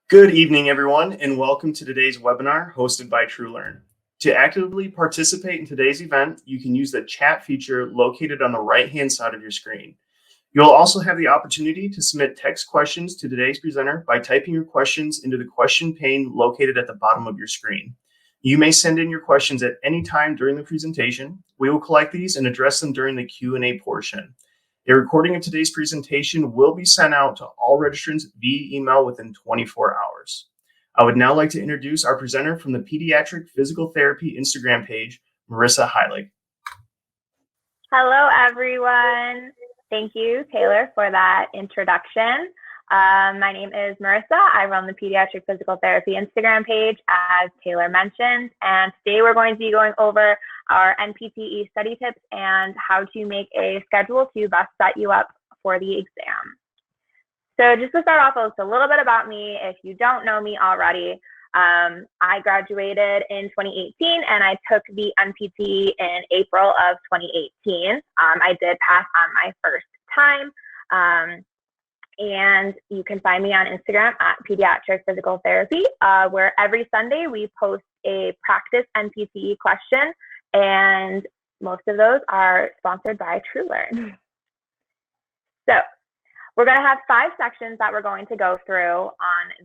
Good evening, everyone, and welcome to today's webinar hosted by TrueLearn. To actively participate in today's event, you can use the chat feature located on the right-hand side of your screen. You'll also have the opportunity to submit text questions to today's presenter by typing your questions into the question pane located at the bottom of your screen. You may send in your questions at any time during the presentation. We will collect these and address them during the Q&A portion. A recording of today's presentation will be sent out to all registrants via email within 24 hours. I would now like to introduce our presenter from the Pediatric Physical Therapy Instagram page, Marissa Heilig. Hello, everyone. Thank you, Taylor, for that introduction. My name is Marissa. I run the Pediatric Physical Therapy Instagram page, as Taylor mentioned, and today we're going to be going over our NPTE study tips and how to make a schedule to best set you up for the exam. So just to start off with a little bit about me, if you don't know me already, I graduated in 2018 and I took the NPTE in April of 2018. I did pass on my first time. And you can find me on Instagram at Pediatric Physical Therapy, where every Sunday we post a practice NPTE question, and most of those are sponsored by TrueLearn. So we're going to have 5 sections that we're going to go through on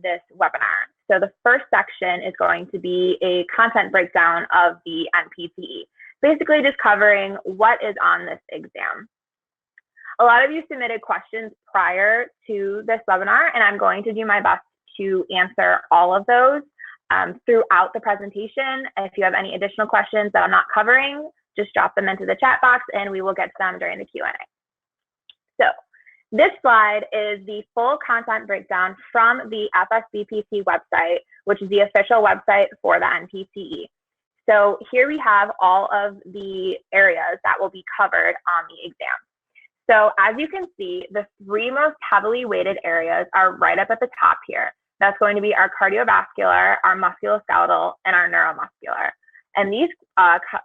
this webinar. So the first section is going to be a content breakdown of the NPTE, basically just covering what is on this exam. A lot of you submitted questions prior to this webinar, and I'm going to do my best to answer all of those throughout the presentation. If you have any additional questions that I'm not covering, just drop them into the chat box and we will get to them during the Q&A. So this slide is the full content breakdown from the FSBPT website, which is the official website for the NPTE. So here we have all of the areas that will be covered on the exam. So as you can see, the 3 most heavily weighted areas are right up at the top here. That's going to be our cardiovascular, our musculoskeletal, and our neuromuscular. And these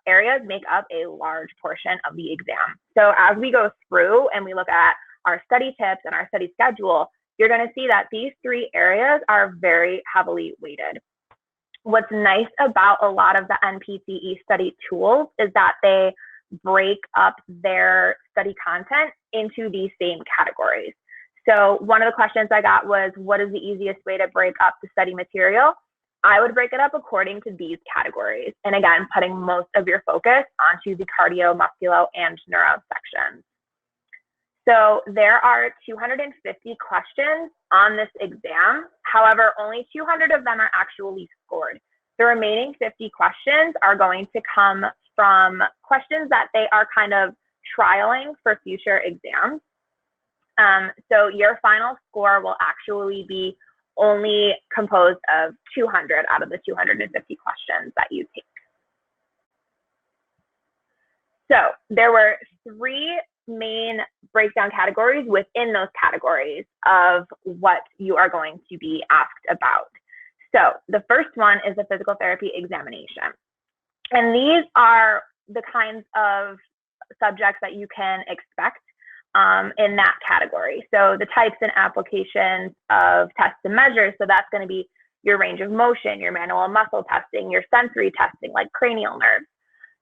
areas make up a large portion of the exam. So as we go through and we look at our study tips and our study schedule, you're going to see that these 3 areas are very heavily weighted. What's nice about a lot of the NPTE study tools is that they break up their study content into these same categories. So one of the questions I got was, what is the easiest way to break up the study material? I would break it up according to these categories. And again, putting most of your focus onto the cardio, musculo, and neuro sections. So there are 250 questions on this exam. However, only 200 of them are actually scored. The remaining 50 questions are going to come from questions that they are kind of trialing for future exams. So your final score will actually be only composed of 200 out of the 250 questions that you take. So there were 3 main breakdown categories within those categories of what you are going to be asked about. So the first one is the physical therapy examination. And these are the kinds of subjects that you can expect in that category. So the types and applications of tests and measures, so that's going to be your range of motion, your manual muscle testing, your sensory testing like cranial nerves.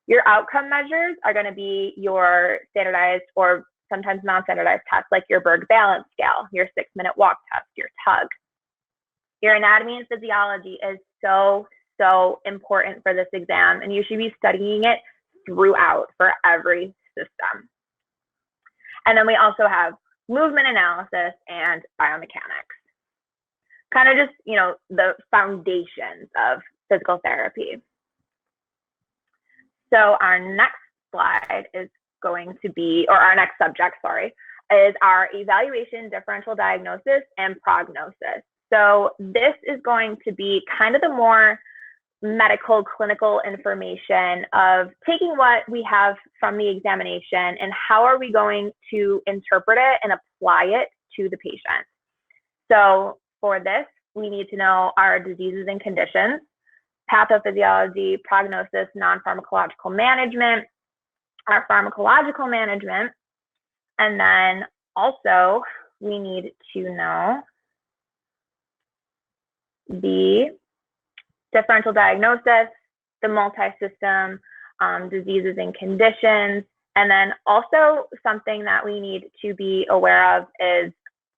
Your outcome measures are going to be your standardized or sometimes non-standardized tests like your Berg balance scale, your 6-minute walk test, your tug. Your anatomy and physiology is so important for this exam, and you should be studying it throughout for every system. And then we also have movement analysis and biomechanics. Kind of just, the foundations of physical therapy. So our next slide is going to be, or our next subject, is our evaluation, differential diagnosis, and prognosis. So this is going to be kind of the more medical clinical information of taking what we have from the examination and how are we going to interpret it and apply it to the patient. So for this, we need to know our diseases and conditions, pathophysiology, prognosis, non-pharmacological management, our pharmacological management, and then also we need to know the differential diagnosis, the multi-system diseases and conditions, and then also something that we need to be aware of is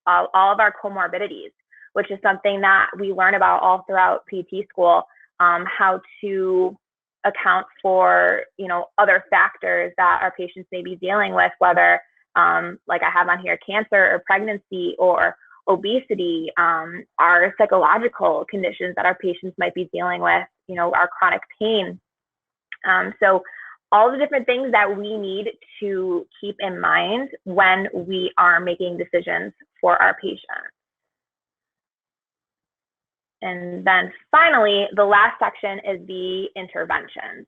all of our comorbidities, which is something that we learn about all throughout PT school, how to account for, other factors that our patients may be dealing with, whether, like I have on here, cancer or pregnancy or obesity, our psychological conditions that our patients might be dealing with, our chronic pain. So all the different things that we need to keep in mind when we are making decisions for our patients. And then finally, the last section is the interventions.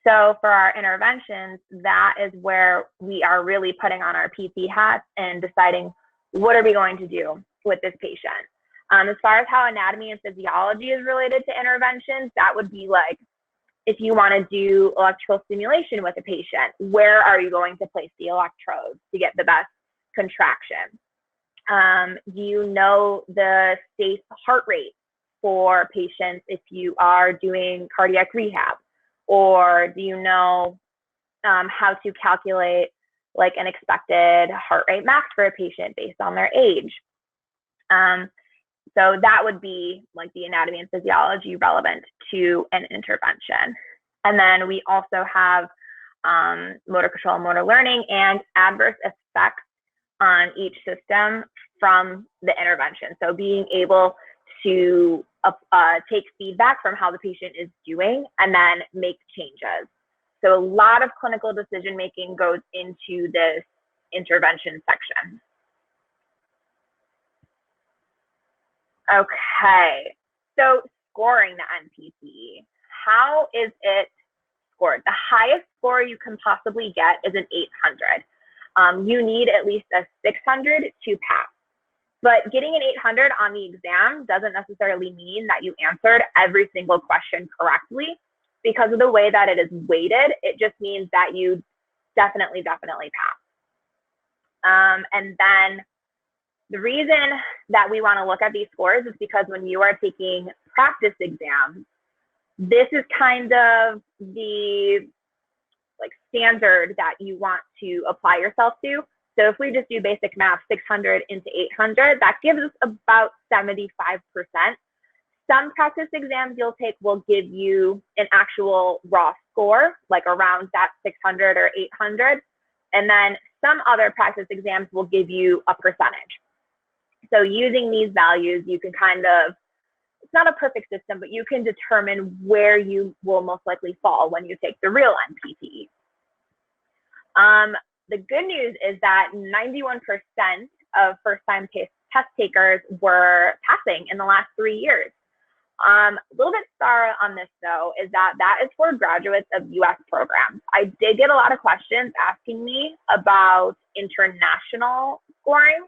So for our interventions, that is where we are really putting on our PT hats and deciding what are we going to do with this patient. As far as how anatomy and physiology is related to interventions, that would be like, if you want to do electrical stimulation with a patient, where are you going to place the electrodes to get the best contraction? Do you know the safe heart rate for patients if you are doing cardiac rehab? Or do you know how to calculate like an expected heart rate max for a patient based on their age? So that would be like the anatomy and physiology relevant to an intervention. And then we also have motor control, motor learning, and adverse effects on each system from the intervention. So being able to take feedback from how the patient is doing and then make changes. So a lot of clinical decision making goes into this intervention section. Okay, so scoring the NPTE. How is it scored? The highest score you can possibly get is an 800. You need at least a 600 to pass. But getting an 800 on the exam doesn't necessarily mean that you answered every single question correctly. Because of the way that it is weighted, it just means that you definitely pass. And then the reason that we want to look at these scores is because when you are taking practice exams, this is kind of the like standard that you want to apply yourself to. So if we just do basic math, 600 into 800, that gives us about 75%. Some practice exams you'll take will give you an actual raw score, like around that 600 or 800. And then some other practice exams will give you a percentage. So using these values, you can kind of, it's not a perfect system, but you can determine where you will most likely fall when you take the real NPTE. The good news is that 91% of first-time test takers were passing in the last 3 years. A little bit star on this, though, is that is for graduates of U.S. programs. I did get a lot of questions asking me about international scoring.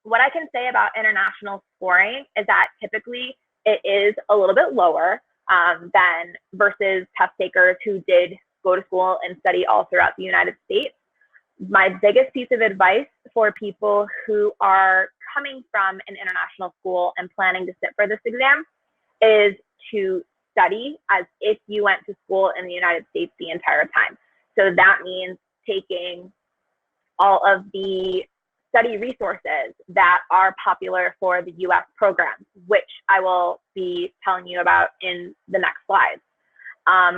What I can say about international scoring is that typically it is a little bit lower than versus test takers who did go to school and study all throughout the United States. My biggest piece of advice for people who are coming from an international school and planning to sit for this exam is to study as if you went to school in the United States the entire time. So that means taking all of the study resources that are popular for the US programs, which I will be telling you about in the next slides.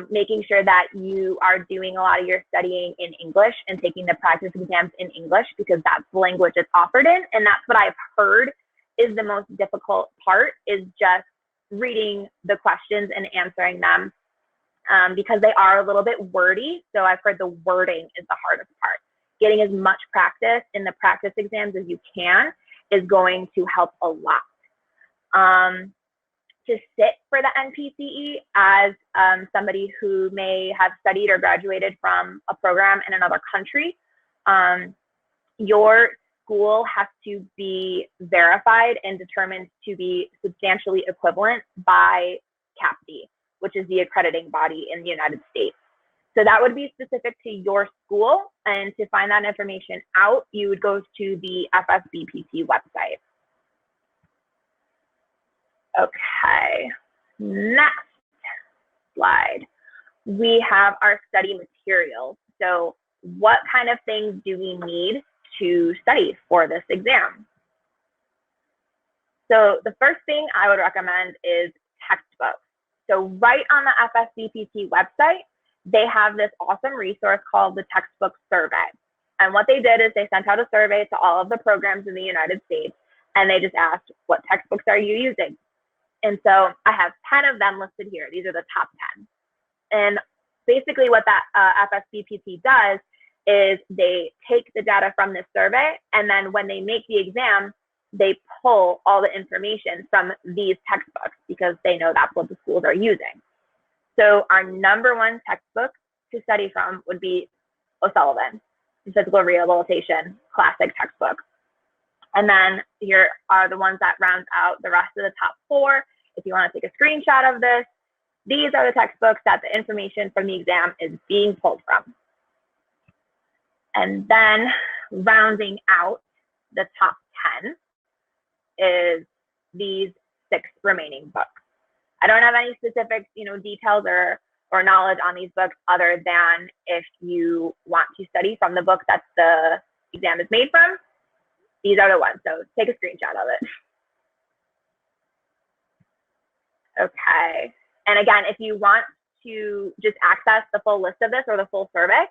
Making sure that you are doing a lot of your studying in English and taking the practice exams in English because that's the language it's offered in. And that's what I've heard is the most difficult part, is just reading the questions and answering them because they are a little bit wordy. So I've heard the wording is the hardest part. Getting as much practice in the practice exams as you can is going to help a lot. To sit for the NPTE as somebody who may have studied or graduated from a program in another country, your school has to be verified and determined to be substantially equivalent by CAPD, which is the accrediting body in the United States. So that would be specific to your school, and to find that information out, you would go to the FSBPT website. Okay, next slide. We have our study materials. So what kind of things do we need to study for this exam? So the first thing I would recommend is textbooks. So right on the FSBPT website, they have this awesome resource called the Textbook Survey. And what they did is they sent out a survey to all of the programs in the United States, and they just asked, what textbooks are you using? And so I have 10 of them listed here. These are the top 10. And basically what that FSBPT does is they take the data from this survey, and then when they make the exam, they pull all the information from these textbooks because they know that's what the schools are using. So our number one textbook to study from would be O'Sullivan, Physical Rehabilitation, classic textbook. And then here are the ones that round out the rest of the top 4. If you want to take a screenshot of this, these are the textbooks that the information from the exam is being pulled from. And then rounding out the top 10 is these 6 remaining books. I don't have any specific, details or knowledge on these books other than if you want to study from the book that the exam is made from, these are the ones. So take a screenshot of it. Okay. And again, if you want to just access the full list of this or the full survey,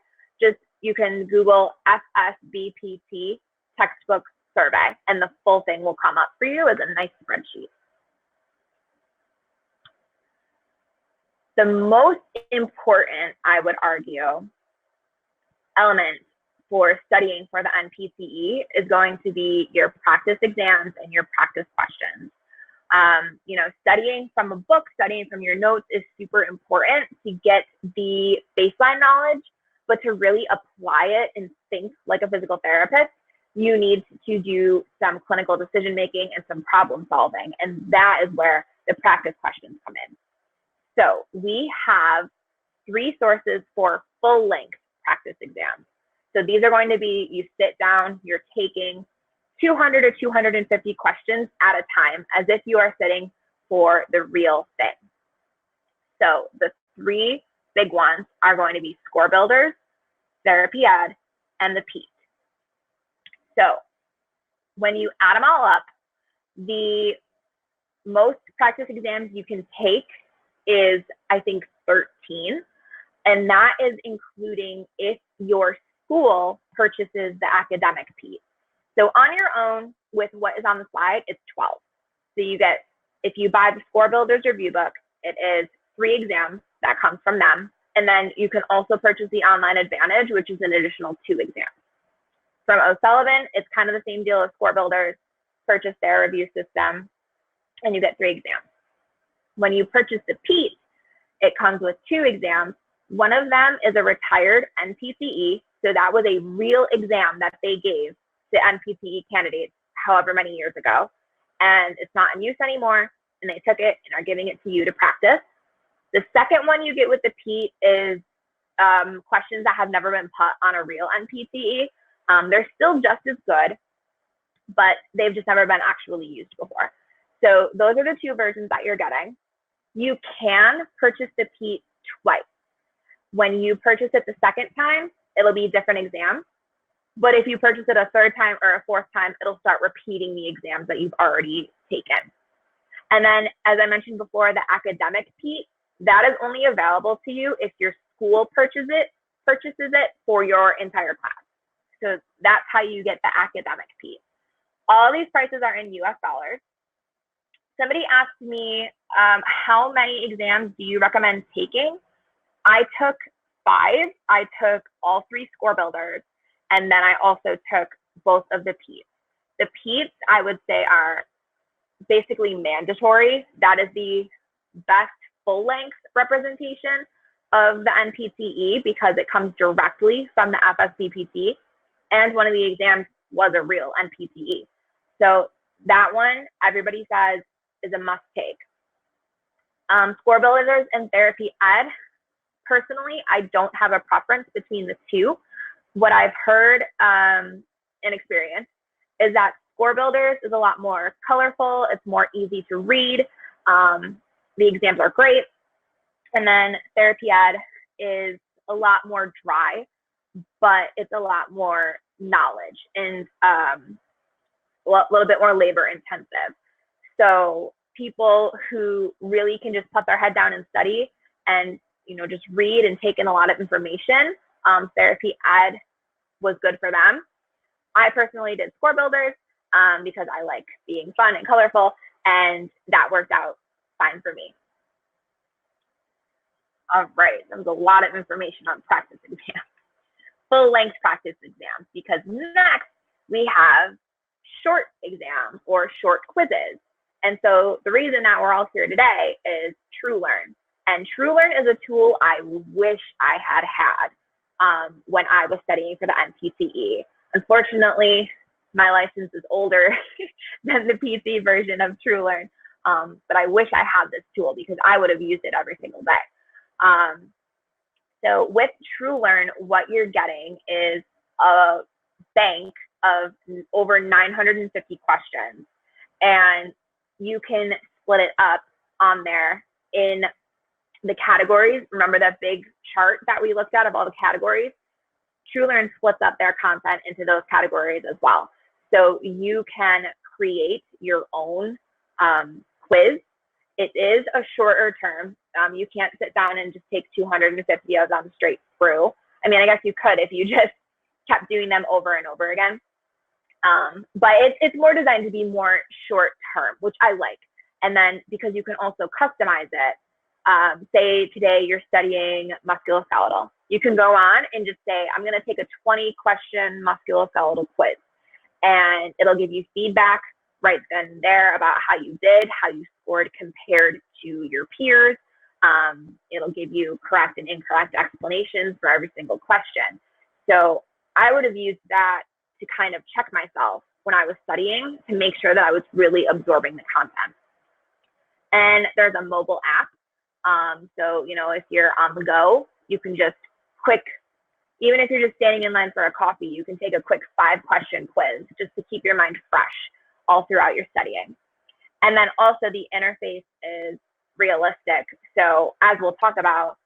you can Google FSBPT textbook survey, and the full thing will come up for you as a nice spreadsheet. The most important, I would argue, element for studying for the NPTE is going to be your practice exams and your practice questions. Studying from a book, studying from your notes is super important to get the baseline knowledge, but to really apply it and think like a physical therapist, you need to do some clinical decision making and some problem solving. And that is where the practice questions come in. So we have 3 sources for full length practice exams. So these are going to be, you sit down, you're taking 200 or 250 questions at a time as if you are sitting for the real thing. So the 3 big ones are going to be score builders, therapy ed, and the PET. So when you add them all up, the most practice exams you can take is, I think, 13. And that is including if your school purchases the academic PET. So on your own, with what is on the slide, it's 12. So you get, if you buy the Score Builders review book, it is 3 exams that comes from them. And then you can also purchase the Online Advantage, which is an additional 2 exams. From O'Sullivan, it's kind of the same deal as Score Builders. Purchase their review system, and you get 3 exams. When you purchase the PET, it comes with 2 exams. One of them is a retired NPTE. So that was a real exam that they gave to NPTE candidates however many years ago. And it's not in use anymore. And they took it and are giving it to you to practice. The second one you get with the PET is questions that have never been put on a real NPTE. They're still just as good, but they've just never been actually used before. So those are the 2 versions that you're getting. You can purchase the PET twice. When you purchase it the second time, it'll be a different exam. But if you purchase it a 3rd time or a 4th time, it'll start repeating the exams that you've already taken. And then, as I mentioned before, the academic PET, that is only available to you if your school purchases it for your entire class. So that's how you get the academic PET. All these prices are in US dollars. Somebody asked me, how many exams do you recommend taking? I took 5. I took all 3 score builders, and then I also took both of the PETs. The PETs, I would say, are basically mandatory. That is the best full-length representation of the NPTE because it comes directly from the FSBPT, and one of the exams was a real NPTE. So that one, everybody says, is a must-take. Score builders and therapy ed, personally, I don't have a preference between the 2. What I've heard and experienced is that score builders is a lot more colorful. It's more easy to read. The exams are great. And then therapy ed is a lot more dry, but it's a lot more knowledge and a little bit more labor intensive. So people who really can just put their head down and study and, just read and take in a lot of information, therapy ed was good for them. I personally did score builders because I like being fun and colorful, and that worked out fine for me. All right, there was a lot of information on practice exams, full-length practice exams, because next we have short exams or short quizzes. And so the reason that we're all here today is TrueLearn. And TrueLearn is a tool I wish I had when I was studying for the NPTE. Unfortunately, my license is older than the PC version of TrueLearn, but I wish I had this tool because I would have used it every single day. So with TrueLearn, what you're getting is a bank of over 950 questions, and you can split it up on there in the categories. Remember that big chart that we looked at of all the categories? TrueLearn splits up their content into those categories as well. So you can create your own quiz. It is a shorter term. You can't sit down and just take 250 of them straight through. I mean, I guess you could if you just kept doing them over and over again. But it's more designed to be more short term, which I like. And then because you can also customize it, say today you're studying musculoskeletal. You can go on and just say, I'm going to take a 20-question musculoskeletal quiz. And it'll give you feedback right then and there about how you did, how you scored compared to your peers. It'll give you correct and incorrect explanations for every single question. So I would have used that to kind of check myself when I was studying to make sure that I was really absorbing the content. And there's a mobile app. So, if you're on the go, you can just even if you're just standing in line for a coffee, you can take a quick 5-question quiz just to keep your mind fresh all throughout your studying. And then also the interface is realistic. So as we'll talk about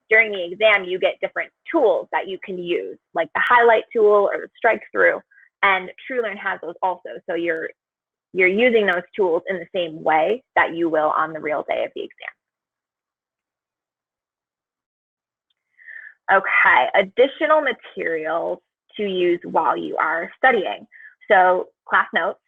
during the exam, you get different tools that you can use, like the highlight tool or the strike through, and TrueLearn has those also. So you're using those tools in the same way that you will on the real day of the exam. Okay, additional materials to use while you are studying. So class notes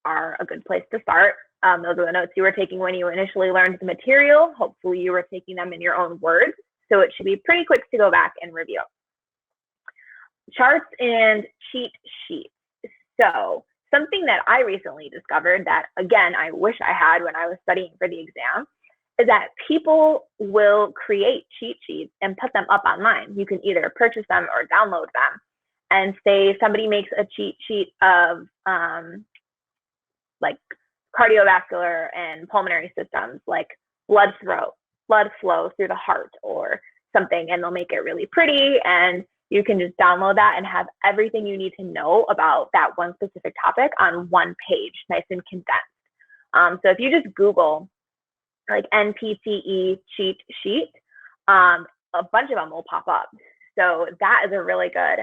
are a good place to start. Those are the notes you were taking when you initially learned the material. Hopefully you were taking them in your own words, so it should be pretty quick to go back and review. Charts and cheat sheets. So something that I recently discovered that, again, I wish I had when I was studying for the exam, is that people will create cheat sheets and put them up online. You can either purchase them or download them. And say somebody makes a cheat sheet of like cardiovascular and pulmonary systems, like blood flow through the heart or something, and they'll make it really pretty, and you can just download that and have everything you need to know about that one specific topic on one page, nice and condensed. So if you just Google like NPTE cheat sheet, a bunch of them will pop up. So that is a really good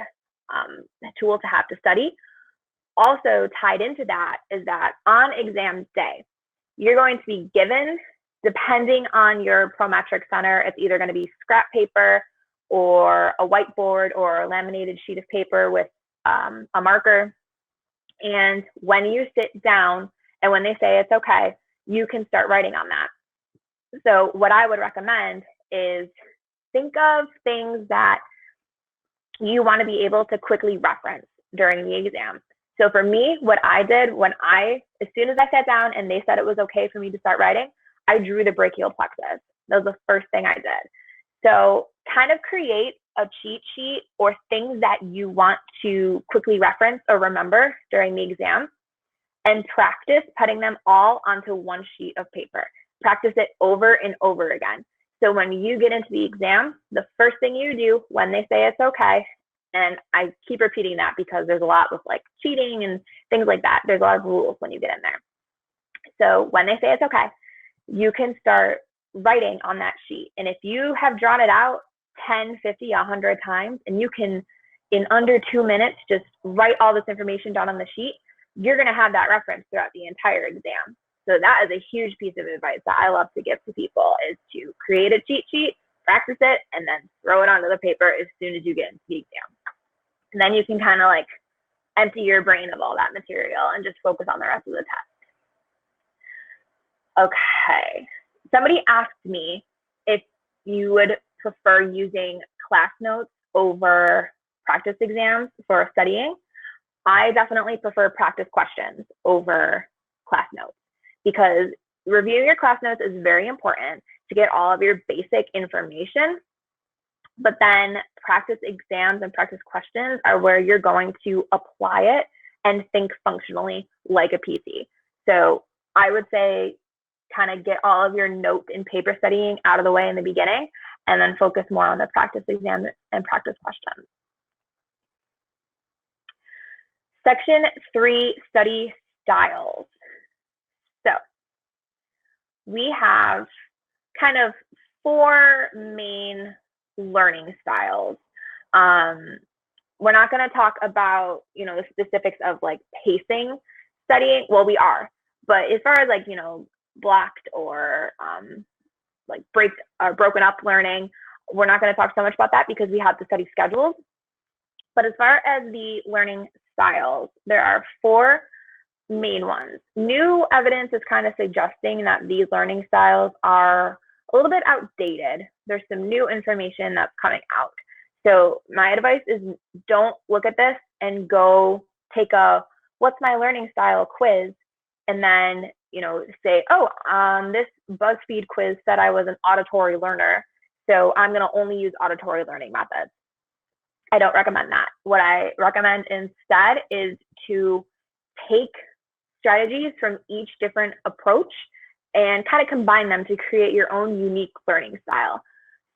tool to have to study. Also tied into that is that on exam day, you're going to be given, depending on your Prometric center, it's either going to be scrap paper or a whiteboard or a laminated sheet of paper with a marker. And when you sit down and when they say it's okay, you can start writing on that. So what I would recommend is think of things that you want to be able to quickly reference during the exam. So for me, what I did as soon as I sat down and they said it was okay for me to start writing, I drew the brachial plexus. That was the first thing I did. So kind of create a cheat sheet or things that you want to quickly reference or remember during the exam, and practice putting them all onto one sheet of paper. Practice it over and over again. So when you get into the exam, the first thing you do when they say it's okay, and I keep repeating that because there's a lot with like cheating and things like that. There's a lot of rules when you get in there. So when they say it's okay, you can start writing on that sheet. And if you have drawn it out 10, 50, 100 times, and you can, in under 2 minutes, just write all this information down on the sheet, you're going to have that reference throughout the entire exam. So that is a huge piece of advice that I love to give to people, is to create a cheat sheet, practice it, and then throw it onto the paper as soon as you get into the exam. And then you can kind of like empty your brain of all that material and just focus on the rest of the test. Okay. Somebody asked me if you would prefer using class notes over practice exams for studying. I definitely prefer practice questions over class notes, because reviewing your class notes is very important to get all of your basic information. But then practice exams and practice questions are where you're going to apply it and think functionally like a PC. So I would say kind of get all of your notes and paper studying out of the way in the beginning, and then focus more on the practice exam and practice questions. Section 3, study styles. So we have kind of 4 main learning styles. We're not going to talk about, the specifics of like pacing studying. Well, we are, but as far as like, blocked or like broken up learning, we're not going to talk so much about that because we have the study schedules. But as far as the learning styles, there are 4 main ones. New evidence is kind of suggesting that these learning styles are a little bit outdated. There's some new information that's coming out. So my advice is, don't look at this and go take a what's my learning style quiz and then say, oh, this BuzzFeed quiz said I was an auditory learner, so I'm going to only use auditory learning methods. I don't recommend that. What I recommend instead is to take strategies from each different approach and kind of combine them to create your own unique learning style.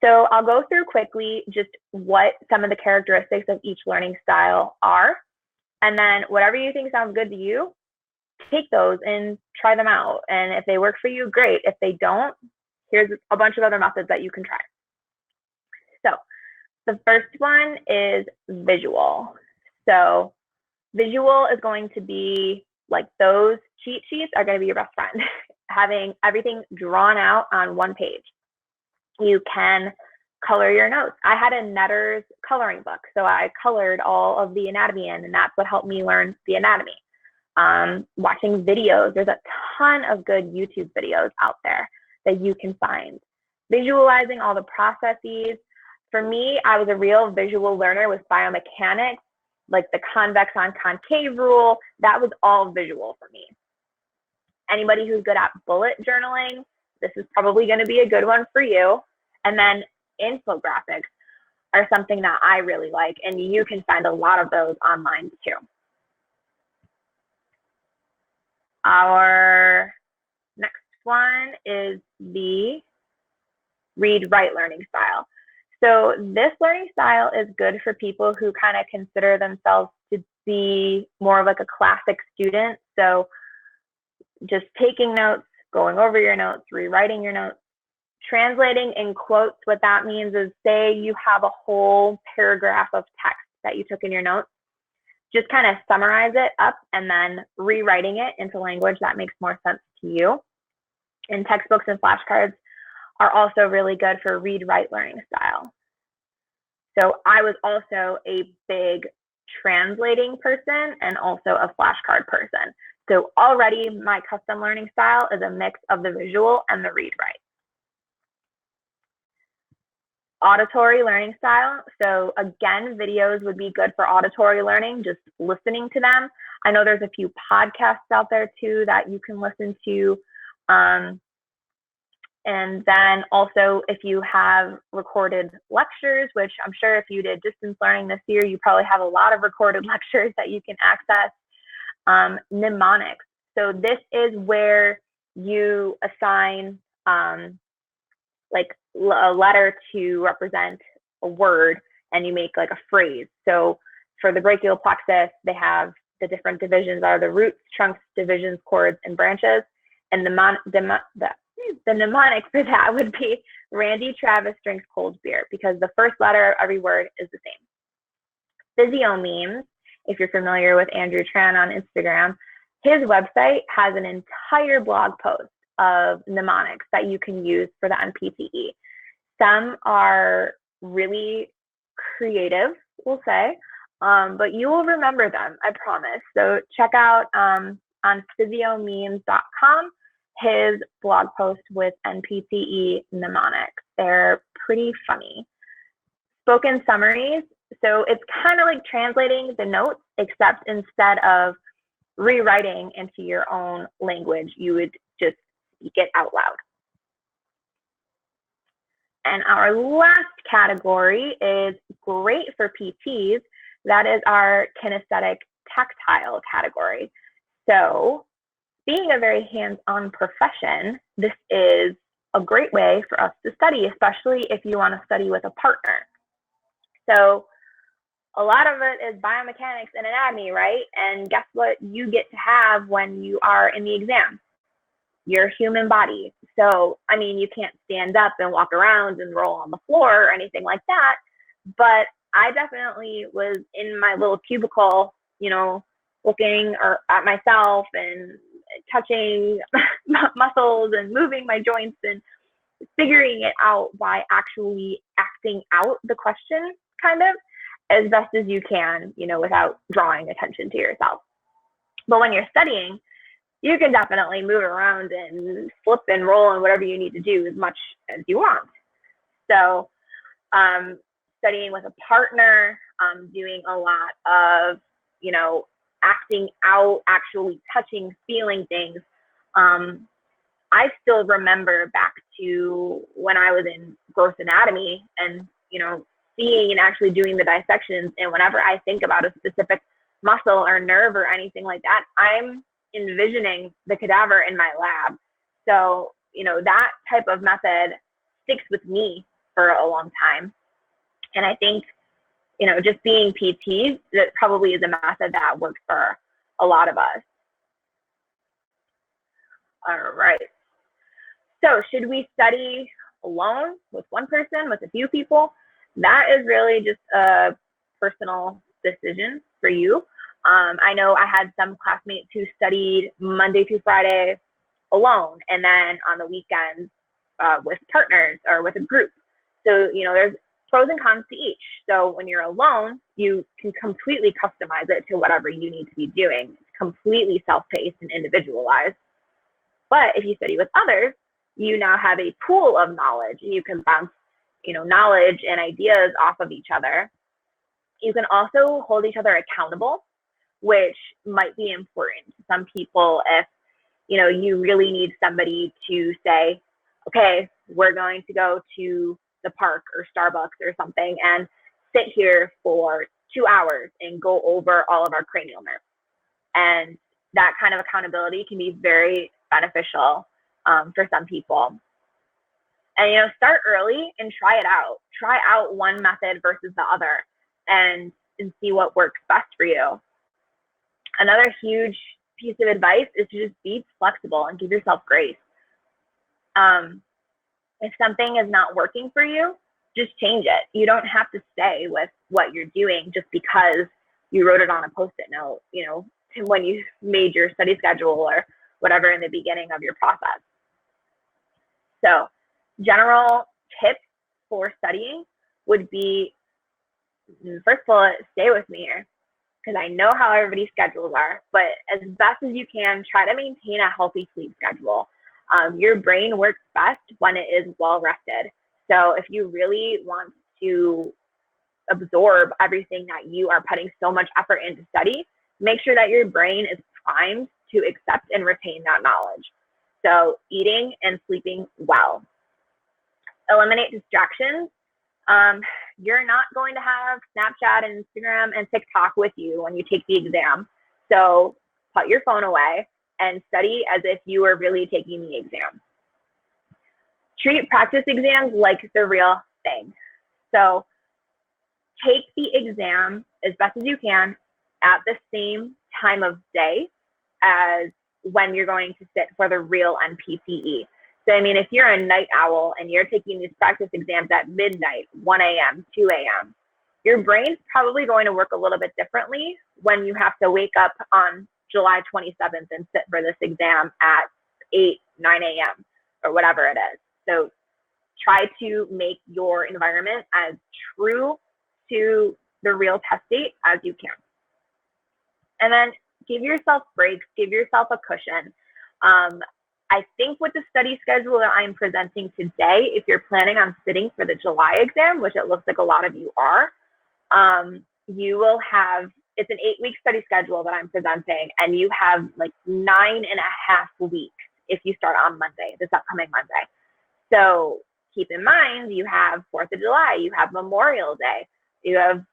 So I'll go through quickly just what some of the characteristics of each learning style are. And then whatever you think sounds good to you, take those and try them out. And if they work for you, great. If they don't, here's a bunch of other methods that you can try. So the first one is visual. So visual is going to be like those cheat sheets are going to be your best friend. Having everything drawn out on one page. You can color your notes. I had a Netter's coloring book, so I colored all of the anatomy in, and that's what helped me learn the anatomy. Watching videos, there's a ton of good YouTube videos out there that you can find. Visualizing all the processes. For me, I was a real visual learner with biomechanics, like the convex on concave rule. That was all visual for me. Anybody who's good at bullet journaling, this is probably going to be a good one for you. And then infographics are something that I really like, and you can find a lot of those online too. Our next one is the read-write learning style. So this learning style is good for people who kind of consider themselves to be more of like a classic student. So just taking notes, going over your notes, rewriting your notes, translating in quotes. What that means is, say you have a whole paragraph of text that you took in your notes, just kind of summarize it up and then rewriting it into language that makes more sense to you. And textbooks and flashcards are also really good for read-write learning style. So I was also a big translating person and also a flashcard person. So already my custom learning style is a mix of the visual and the read-write. Auditory learning style. So again, videos would be good for auditory learning, just listening to them. I know there's a few podcasts out there too that you can listen to. And then also if you have recorded lectures, which I'm sure if you did distance learning this year, you probably have a lot of recorded lectures that you can access. Mnemonics. So this is where you assign like a letter to represent a word, and you make like a phrase. So for the brachial plexus, they have the different divisions are the roots, trunks, divisions, chords, and branches. And the the mnemonic for that would be Randy Travis drinks cold beer, because the first letter of every word is the same. Physio memes, if you're familiar with Andrew Tran on Instagram, his website has an entire blog post of mnemonics that you can use for the NPTE. Some are really creative, we'll say, but you will remember them, I promise. So check out on physiomemes.com his blog post with NPTE mnemonics. They're pretty funny. Spoken summaries. So it's kind of like translating the notes, except instead of rewriting into your own language, you would just speak it out loud. And our last category is great for PTs. That is our kinesthetic tactile category. So being a very hands-on profession, this is a great way for us to study, especially if you want to study with a partner. So a lot of it is biomechanics and anatomy, right? And guess what you get to have when you are in the exam? Your human body. So, I mean, you can't stand up and walk around and roll on the floor or anything like that, but I definitely was in my little cubicle, you know, looking at myself and touching muscles and moving my joints and figuring it out by actually acting out the question, kind of, as best as you can, you know, without drawing attention to yourself. But when you're studying, you can definitely move around and flip and roll and whatever you need to do as much as you want. So studying with a partner, doing a lot of, you know, acting out, actually touching, feeling things. I still remember back to when I was in gross anatomy and, you know, seeing and actually doing the dissections. And whenever I think about a specific muscle or nerve or anything like that, I'm envisioning the cadaver in my lab. So, you know, that type of method sticks with me for a long time. And I think, you know, just being PTs, that probably is a method that works for a lot of us. All right. So should we study alone, with one person, with a few people? That is really just a personal decision for you. I know I had some classmates who studied Monday through Friday alone, and then on the weekends with partners or with a group. So, you know, there's pros and cons to each. So when you're alone, you can completely customize it to whatever you need to be doing. It's completely self-paced and individualized. But if you study with others, you now have a pool of knowledge, and you can bounce, you know, knowledge and ideas off of each other. You can also hold each other accountable, which might be important to some people if, you know, you really need somebody to say, okay, we're going to go to the park or Starbucks or something and sit here for 2 hours and go over all of our cranial nerves. And that kind of accountability can be very beneficial for some people. And, you know, start early and try it out. Try out one method versus the other and see what works best for you. Another huge piece of advice is to just be flexible and give yourself grace. If something is not working for you, just change it. You don't have to stay with what you're doing just because you wrote it on a Post-it note, you know, when you made your study schedule or whatever in the beginning of your process. So general tips for studying would be, first of all, stay with me here, because I know how everybody's schedules are, but as best as you can, try to maintain a healthy sleep schedule. Your brain works best when it is well rested. So if you really want to absorb everything that you are putting so much effort into study, make sure that your brain is primed to accept and retain that knowledge. So eating and sleeping well. Eliminate distractions. You're not going to have Snapchat and Instagram and TikTok with you when you take the exam. So put your phone away and study as if you were really taking the exam. Treat practice exams like the real thing. So take the exam as best as you can at the same time of day as when you're going to sit for the real NPTE. So, I mean, if you're a night owl and you're taking these practice exams at midnight, 1 a.m., 2 a.m., your brain's probably going to work a little bit differently when you have to wake up on July 27th and sit for this exam at 8, 9 a.m. or whatever it is. So try to make your environment as true to the real test date as you can. And then give yourself breaks, give yourself a cushion. I think with the study schedule that I'm presenting today, if you're planning on sitting for the July exam, which it looks like a lot of you are, you will have, it's an 8-week study schedule that I'm presenting, and you have like 9.5 weeks if you start on Monday, this upcoming Monday. So keep in mind, you have 4th of July, you have Memorial Day, you have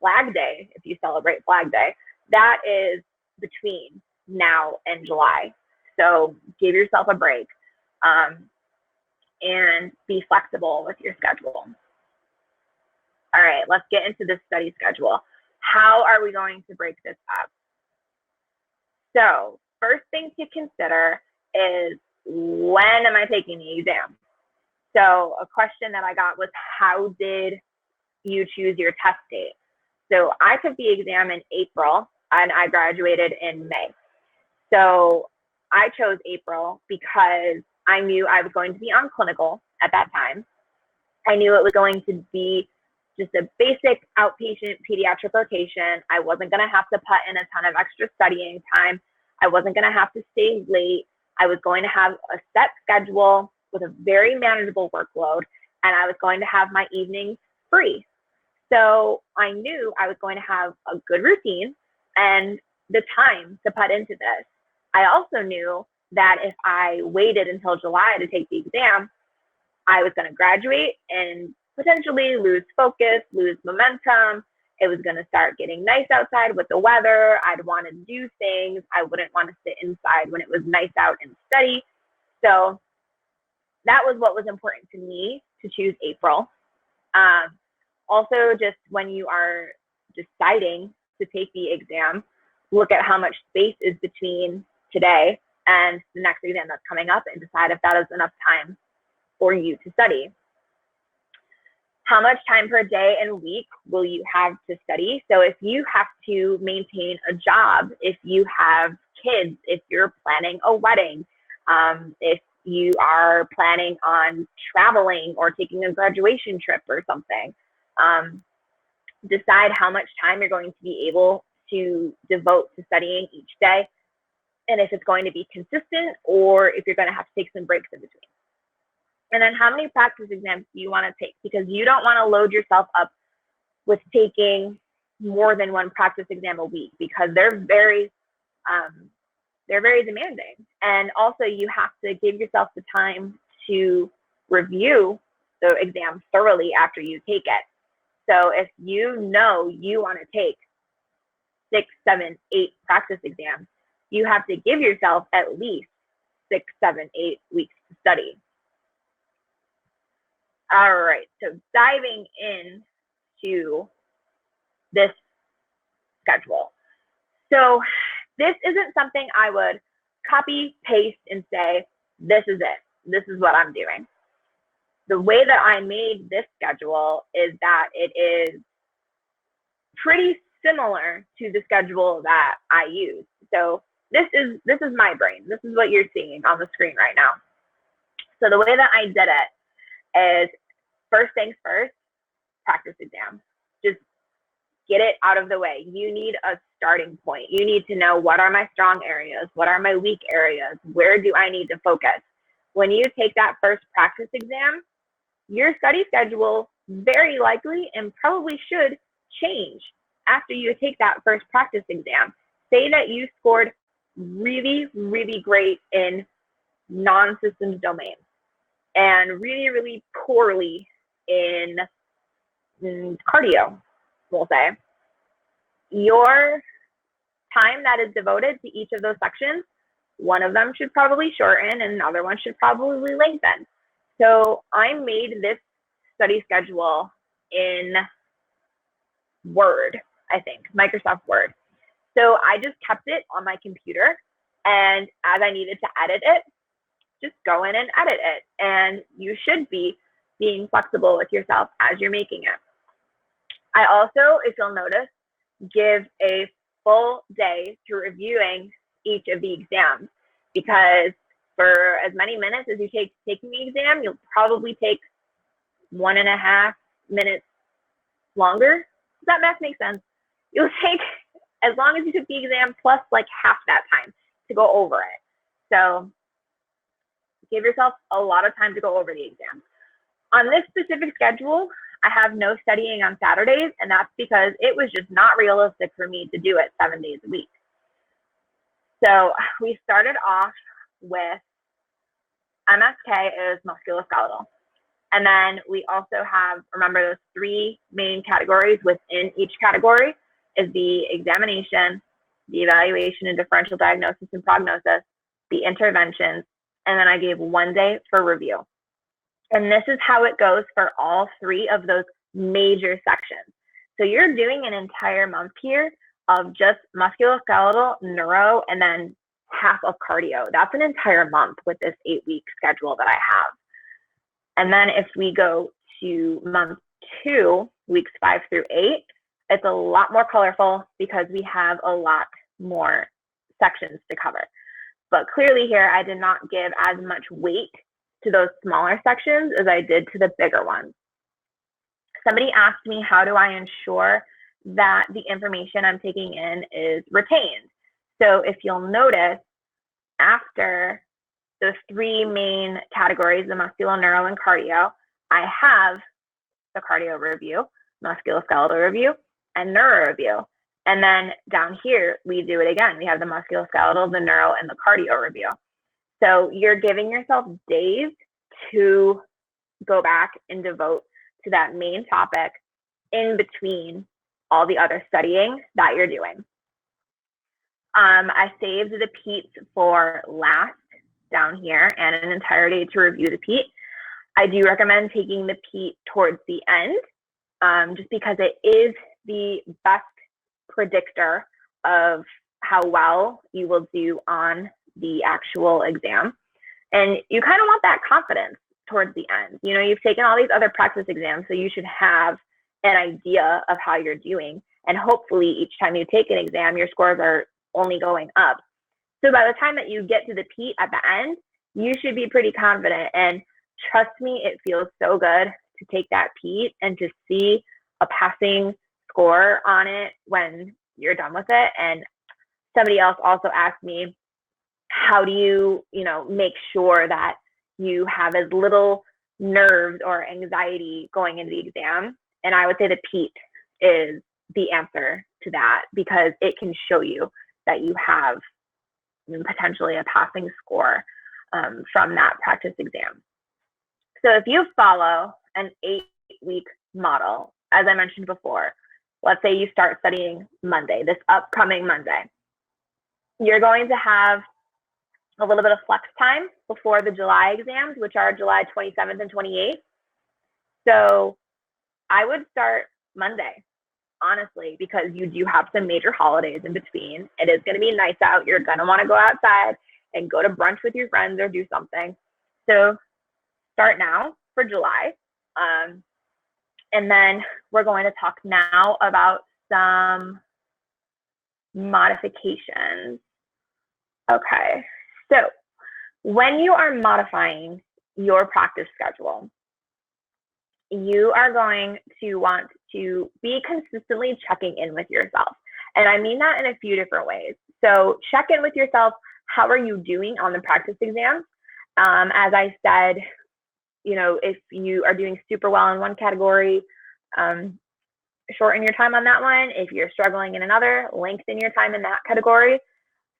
Flag Day, if you celebrate Flag Day. That is between now and July. So give yourself a break and be flexible with your schedule. All right, let's get into this study schedule. How are we going to break this up? So first thing to consider is, when am I taking the exam? So a question that I got was, how did you choose your test date? So I took the exam in April and I graduated in May. So I chose April because I knew I was going to be on clinical at that time. I knew it was going to be just a basic outpatient pediatric rotation. I wasn't going to have to put in a ton of extra studying time. I wasn't going to have to stay late. I was going to have a set schedule with a very manageable workload, and I was going to have my evenings free. So I knew I was going to have a good routine and the time to put into this. I also knew that if I waited until July to take the exam, I was going to graduate and potentially lose focus, lose momentum. It was going to start getting nice outside with the weather. I'd want to do things. I wouldn't want to sit inside when it was nice out and study. So that was what was important to me to choose April. Also, just when you are deciding to take the exam, look at how much space is between today and the next exam that's coming up and decide if that is enough time for you to study. How much time per day and week will you have to study? So if you have to maintain a job, if you have kids, if you're planning a wedding, if you are planning on traveling or taking a graduation trip or something, decide how much time you're going to be able to devote to studying each day, and if it's going to be consistent or if you're going to have to take some breaks in between. And then how many practice exams do you want to take? Because you don't want to load yourself up with taking more than one practice exam a week, because they're very demanding. And also you have to give yourself the time to review the exam thoroughly after you take it. So if you know you want to take 6, 7, 8 practice exams, you have to give yourself at least 6, 7, 8 weeks to study. All right, so diving into this schedule. So this isn't something I would copy, paste, and say, this is it. This is what I'm doing. The way that I made this schedule is that it is pretty similar to the schedule that I use. So this is my brain. This is what you're seeing on the screen right now. So the way that I did it is, first things first, practice exam. Just get it out of the way. You need a starting point. You need to know, what are my strong areas? What are my weak areas? Where do I need to focus? When you take that first practice exam, your study schedule very likely and probably should change after you take that first practice exam. Say that you scored really, really great in non-systems domains and really, really poorly in cardio, we'll say. Your time that is devoted to each of those sections, one of them should probably shorten and another one should probably lengthen. So I made this study schedule in Word, I think, Microsoft Word. So I just kept it on my computer, and as I needed to edit it, just go in and edit it. And you should be being flexible with yourself as you're making it. I also, if you'll notice, give a full day to reviewing each of the exams, because for as many minutes as you take taking the exam, you'll probably take 1.5 minutes longer. Does that math make sense? You'll take as long as you took the exam plus like half that time to go over it. So give yourself a lot of time to go over the exam. On this specific schedule, I have no studying on Saturdays, and that's because it was just not realistic for me to do it 7 days a week. So we started off with MSK is musculoskeletal. And then we also have, remember, those 3 main categories. Within each category is the examination, the evaluation and differential diagnosis and prognosis, the interventions, and then I gave 1 day for review. And this is how it goes for all 3 of those major sections. So you're doing an entire month here of just musculoskeletal, neuro, and then half of cardio. That's an entire month with this 8-week schedule that I have. And then if we go to month 2, weeks 5 through 8, it's a lot more colorful because we have a lot more sections to cover. But clearly here, I did not give as much weight to those smaller sections as I did to the bigger ones. Somebody asked me, how do I ensure that the information I'm taking in is retained? So if you'll notice, after the 3 main categories, the musculo, neuro, and cardio, I have the cardio review, musculoskeletal review, and neuro review. And then down here, we do it again. We have the musculoskeletal, the neuro, and the cardio review. So you're giving yourself days to go back and devote to that main topic in between all the other studying that you're doing. I saved the PETs for last down here and an entire day to review the PET. I do recommend taking the PET towards the end, just because it is the best predictor of how well you will do on the actual exam. And you kind of want that confidence towards the end. You know, you've taken all these other practice exams, so you should have an idea of how you're doing. And hopefully each time you take an exam, your scores are only going up. So by the time that you get to the PET at the end, you should be pretty confident. And trust me, it feels so good to take that PET and to see a passing score on it when you're done with it. And somebody else also asked me, how do you, make sure that you have as little nerves or anxiety going into the exam? And I would say the PET is the answer to that, because it can show you that you have potentially a passing score from that practice exam. So if you follow an 8-week model, as I mentioned before, let's say you start studying Monday, this upcoming Monday, you're going to have a little bit of flex time before the July exams, which are July 27th and 28th. So I would start Monday, honestly, because you do have some major holidays in between. It is going to be nice out. You're going to want to go outside and go to brunch with your friends or do something. So start now for July. And then we're going to talk now about some modifications. Okay, so when you are modifying your practice schedule, you are going to want to be consistently checking in with yourself. And I mean that in a few different ways. So check in with yourself. How are you doing on the practice exams? As I said, if you are doing super well in one category, shorten your time on that one. If you're struggling in another, lengthen your time in that category.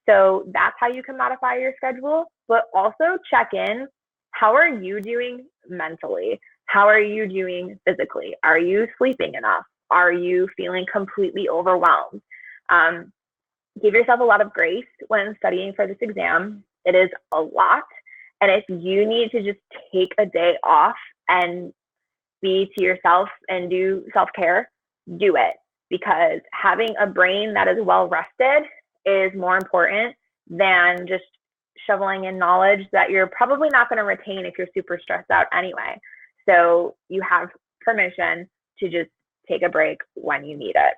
So that's how you can modify your schedule, but also check in. How are you doing mentally? How are you doing physically? Are you sleeping enough? Are you feeling completely overwhelmed? Give yourself a lot of grace when studying for this exam. It is a lot. And if you need to just take a day off and be to yourself and do self-care, do it. Because having a brain that is well rested is more important than just shoveling in knowledge that you're probably not going to retain if you're super stressed out anyway. So you have permission to just take a break when you need it.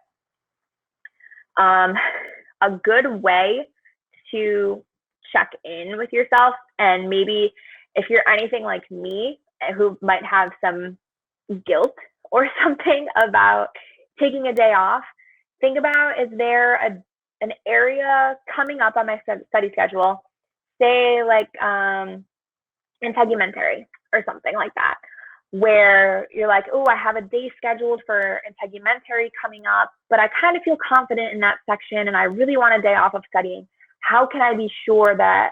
A good way to check in with yourself, and maybe if you're anything like me who might have some guilt or something about taking a day off, think about, is there an area coming up on my study schedule, say like integumentary or something like that, where you're like, oh, I have a day scheduled for integumentary coming up, but I kind of feel confident in that section and I really want a day off of studying. How can I be sure that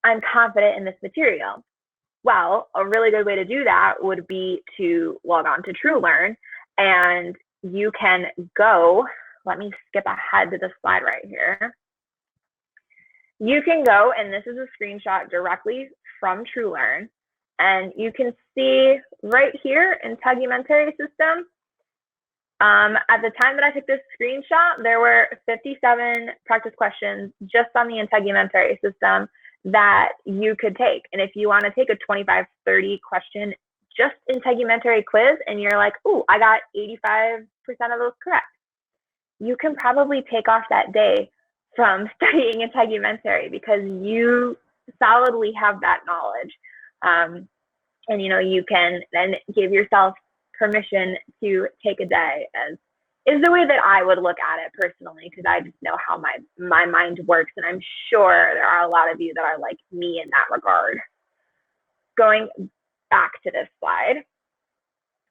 I'm confident in this material? Well, a really good way to do that would be to log on to TrueLearn, and you can go, let me skip ahead to the slide right here. You can go, and this is a screenshot directly from TrueLearn, and you can see right here, integumentary system. At the time that I took this screenshot, there were 57 practice questions just on the integumentary system that you could take. And if you want to take a 25-30 question just integumentary quiz and you're like, oh, I got 85% of those correct, you can probably take off that day from studying integumentary because you solidly have that knowledge. And you can then give yourself permission to take a day, as is the way that I would look at it personally, because I just know how my mind works, and I'm sure there are a lot of you that are like me in that regard. Going back to this slide,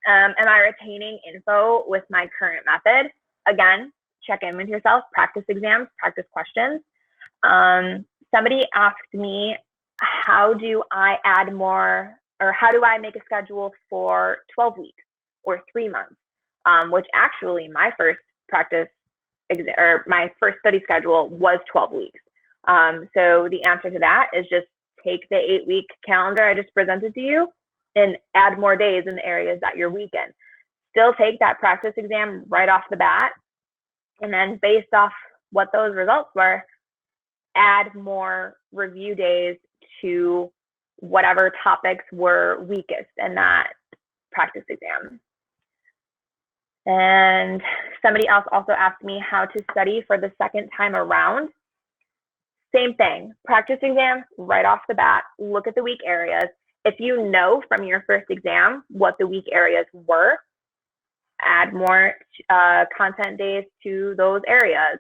am I retaining info with my current method? Again, check in with yourself, practice exams, practice questions. Somebody asked me, how do I add more, or how do I make a schedule for 12 weeks or 3 months? Which actually my first practice exam, or my first study schedule was 12 weeks. So the answer to that is just take the 8-week calendar I just presented to you and add more days in the areas that you're weak in. Still take that practice exam right off the bat, and then based off what those results were, add more review days to whatever topics were weakest in that practice exam. And somebody else also asked me how to study for the second time around. Same thing, practice exam right off the bat, look at the weak areas. If you know from your first exam what the weak areas were, add more content days to those areas.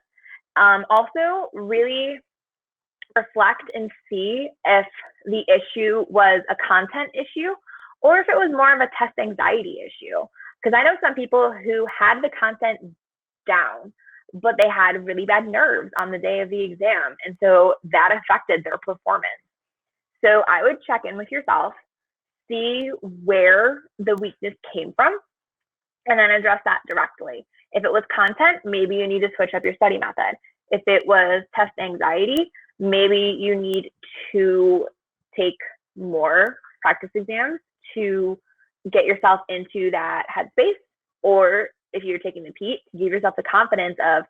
Also, really reflect and see if the issue was a content issue or if it was more of a test anxiety issue. Because I know some people who had the content down, but they had really bad nerves on the day of the exam. And so that affected their performance. So I would check in with yourself, see where the weakness came from, and then address that directly. If it was content, maybe you need to switch up your study method. If it was test anxiety, maybe you need to take more practice exams to get yourself into that headspace. Or if you're taking the PET, give yourself the confidence of,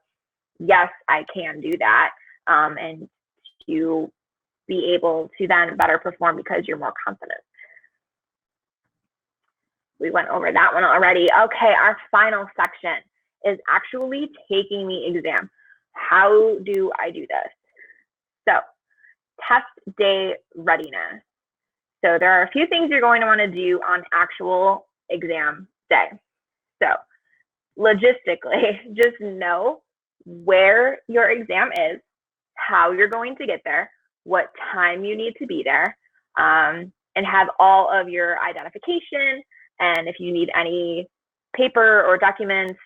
yes, I can do that, and to be able to then better perform because you're more confident. We went over that one already. Okay, our final section is actually taking the exam. How do I do this? So, test day readiness. So there are a few things you're going to want to do on actual exam day. So logistically, just know where your exam is, how you're going to get there, what time you need to be there, and have all of your identification. And if you need any paper or documents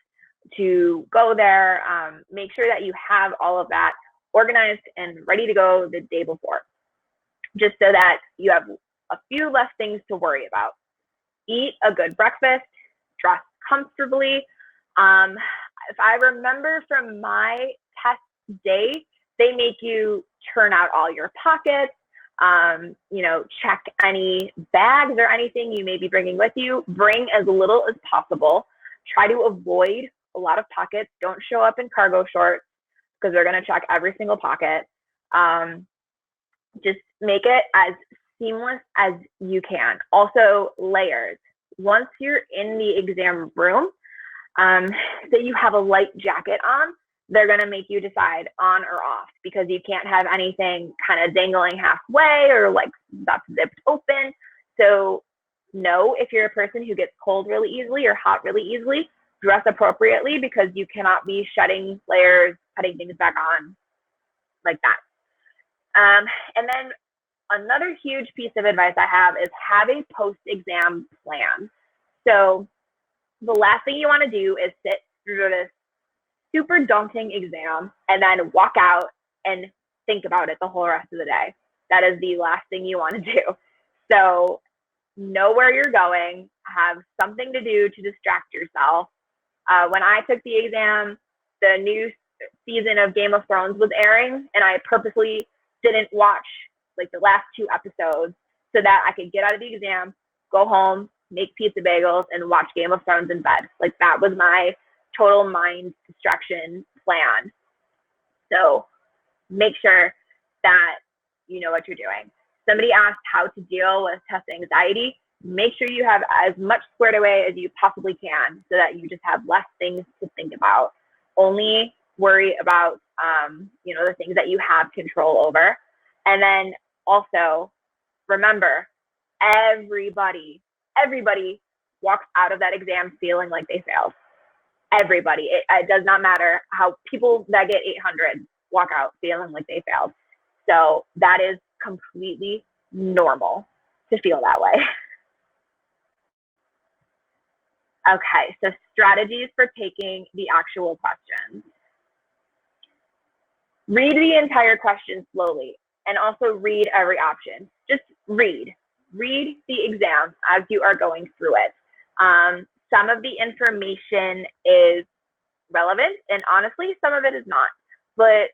to go there, make sure that you have all of that organized and ready to go the day before, just so that you have a few less things to worry about. Eat a good breakfast, dress comfortably. If I remember from my test day, they make you turn out all your pockets, check any bags or anything you may be bringing with you. Bring as little as possible. Try to avoid a lot of pockets. Don't show up in cargo shorts because they're going to check every single pocket. Just make it as seamless as you can. Also, layers. Once you're in the exam room, that you have a light jacket on, they're going to make you decide on or off, because you can't have anything kind of dangling halfway or like that's zipped open. So know if you're a person who gets cold really easily or hot really easily, dress appropriately, because you cannot be shedding layers, putting things back on like that. And then another huge piece of advice I have is have a post-exam plan. So the last thing you want to do is sit through this super daunting exam and then walk out and think about it the whole rest of the day. That is the last thing you want to do. So know where you're going, have something to do to distract yourself. When I took the exam, the new season of Game of Thrones was airing, and I purposely didn't watch like the last 2 episodes so that I could get out of the exam, go home, make pizza bagels, and watch Game of Thrones in bed. Like that was my total mind distraction plan. So make sure that you know what you're doing. Somebody asked how to deal with test anxiety. Make sure you have as much squared away as you possibly can so that you just have less things to think about. Only worry about the things that you have control over. And then also remember, everybody walks out of that exam feeling like they failed. Everybody. It does not matter how people that get 800 walk out feeling like they failed. So that is completely normal to feel that way. Okay, so strategies for taking the actual questions. Read the entire question slowly and also read every option. Just read the exam as you are going through it. Some of the information is relevant, and honestly, some of it is not. But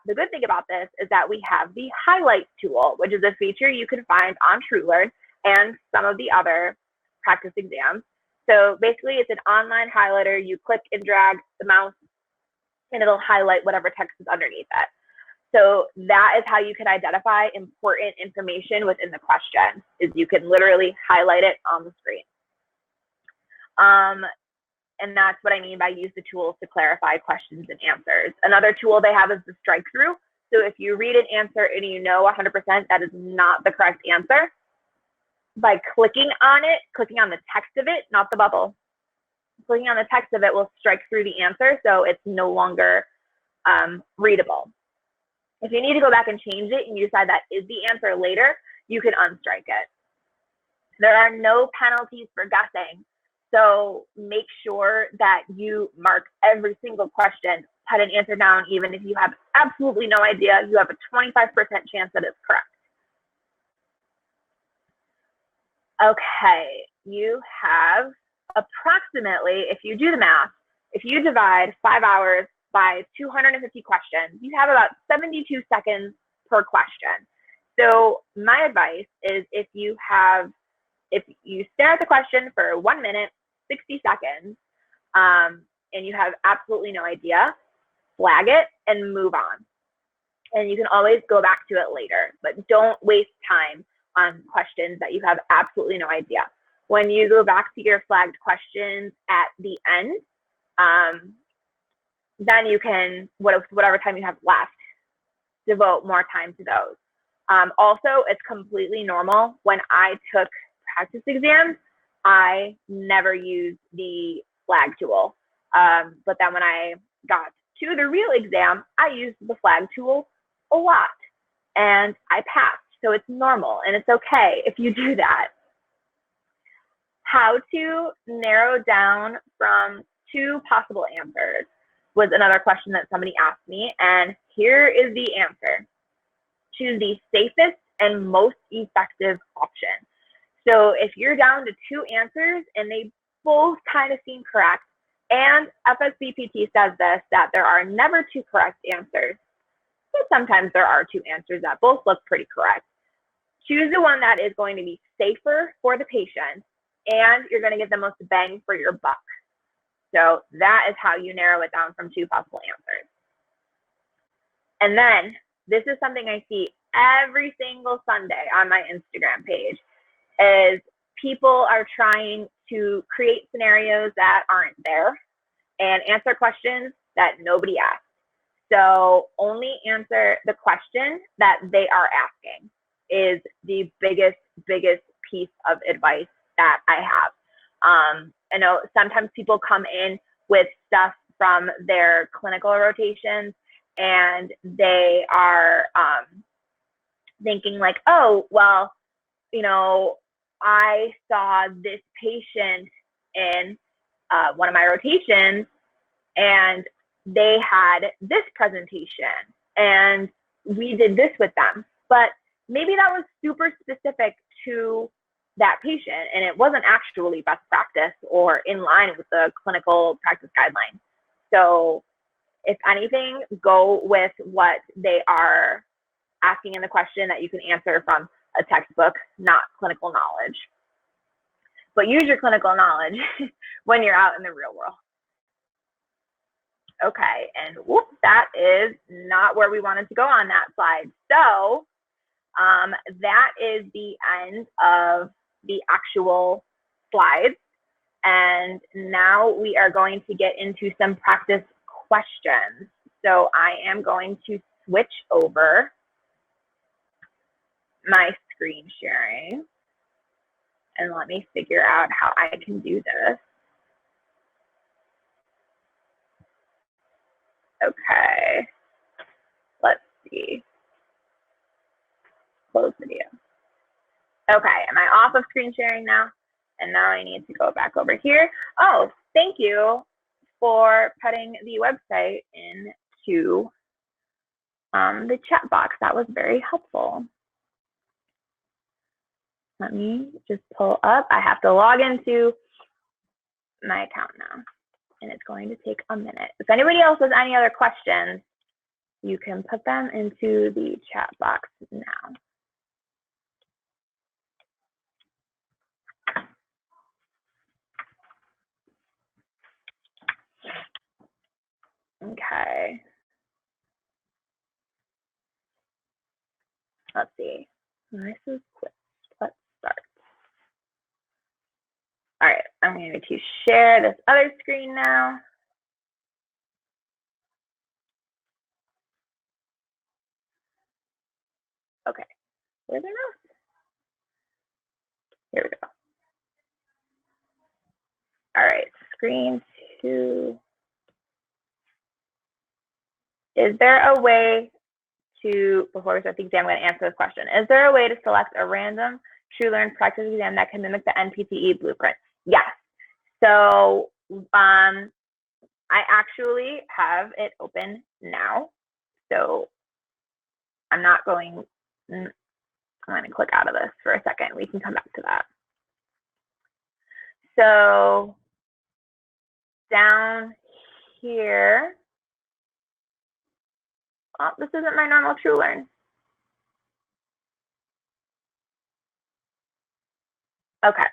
the good thing about this is that we have the highlight tool, which is a feature you can find on TrueLearn and some of the other practice exams. So basically, it's an online highlighter. You click and drag the mouse, and it'll highlight whatever text is underneath it. So that is how you can identify important information within the question, is you can literally highlight it on the screen. And that's what I mean by use the tools to clarify questions and answers. Another tool they have is the strike through. So if you read an answer and you know 100% that is not the correct answer, by clicking on it, clicking on the text of it, not the bubble, clicking on the text of it will strike through the answer, so it's no longer readable. If you need to go back and change it and you decide that is the answer later, you can unstrike it. There are no penalties for guessing. So make sure that you mark every single question, put an answer down, even if you have absolutely no idea, you have a 25% chance that it's correct. Okay, you have approximately, if you do the math, if you divide 5 hours by 250 questions, you have about 72 seconds per question. So my advice is if you stare at the question for 1 minute, 60 seconds, and you have absolutely no idea, flag it and move on. And you can always go back to it later, but don't waste time on questions that you have absolutely no idea. When you go back to your flagged questions at the end, then you can, whatever time you have left, devote more time to those. Also, it's completely normal. When I took practice exams, I never used the flag tool. But then when I got to the real exam, I used the flag tool a lot, and I passed. So it's normal, and it's okay if you do that. How to narrow down from 2 possible answers was another question that somebody asked me, and here is the answer. Choose the safest and most effective option. So if you're down to 2 answers and they both kind of seem correct, and FSBPT says this, that there are never 2 correct answers, but sometimes there are 2 answers that both look pretty correct. Choose the one that is going to be safer for the patient, and you're going to get the most bang for your buck. So that is how you narrow it down from 2 possible answers. And then this is something I see every single Sunday on my Instagram page is people are trying to create scenarios that aren't there and answer questions that nobody asked. So only answer the question that they are asking is the biggest piece of advice that I have. I know sometimes people come in with stuff from their clinical rotations and they are thinking like, oh, well, you know, I saw this patient in one of my rotations and they had this presentation and we did this with them. But maybe that was super specific to that patient and it wasn't actually best practice or in line with the clinical practice guidelines. So if anything, go with what they are asking in the question that you can answer from a textbook, not clinical knowledge. But use your clinical knowledge when you're out in the real world. Okay, and whoop, that is not where we wanted to go on that slide. So that is the end of the actual slides. And now we are going to get into some practice questions. So I am going to switch over my screen sharing and let me figure out how I can do this. Okay, let's see. Close video. Okay, am I off of screen sharing now? And now I need to go back over here. Oh, thank you for putting the website into the chat box. That was very helpful. Let me just pull up. I have to log into my account now, and it's going to take a minute. If anybody else has any other questions, you can put them into the chat box now. Okay. Let's see. This is quick. Let's start. All right, I'm going to share this other screen now. Okay, where's our mouse? Here we go. All right, screen 2. Is there a way to, before we start the exam, I'm going to answer this question. Is there a way to select a random TrueLearn practice exam that can mimic the NPTE blueprint? Yes. So I actually have it open now. So I'm not going, I'm going to click out of this for a second. We can come back to that. So down here, oh, this isn't my normal TrueLearn. Okay.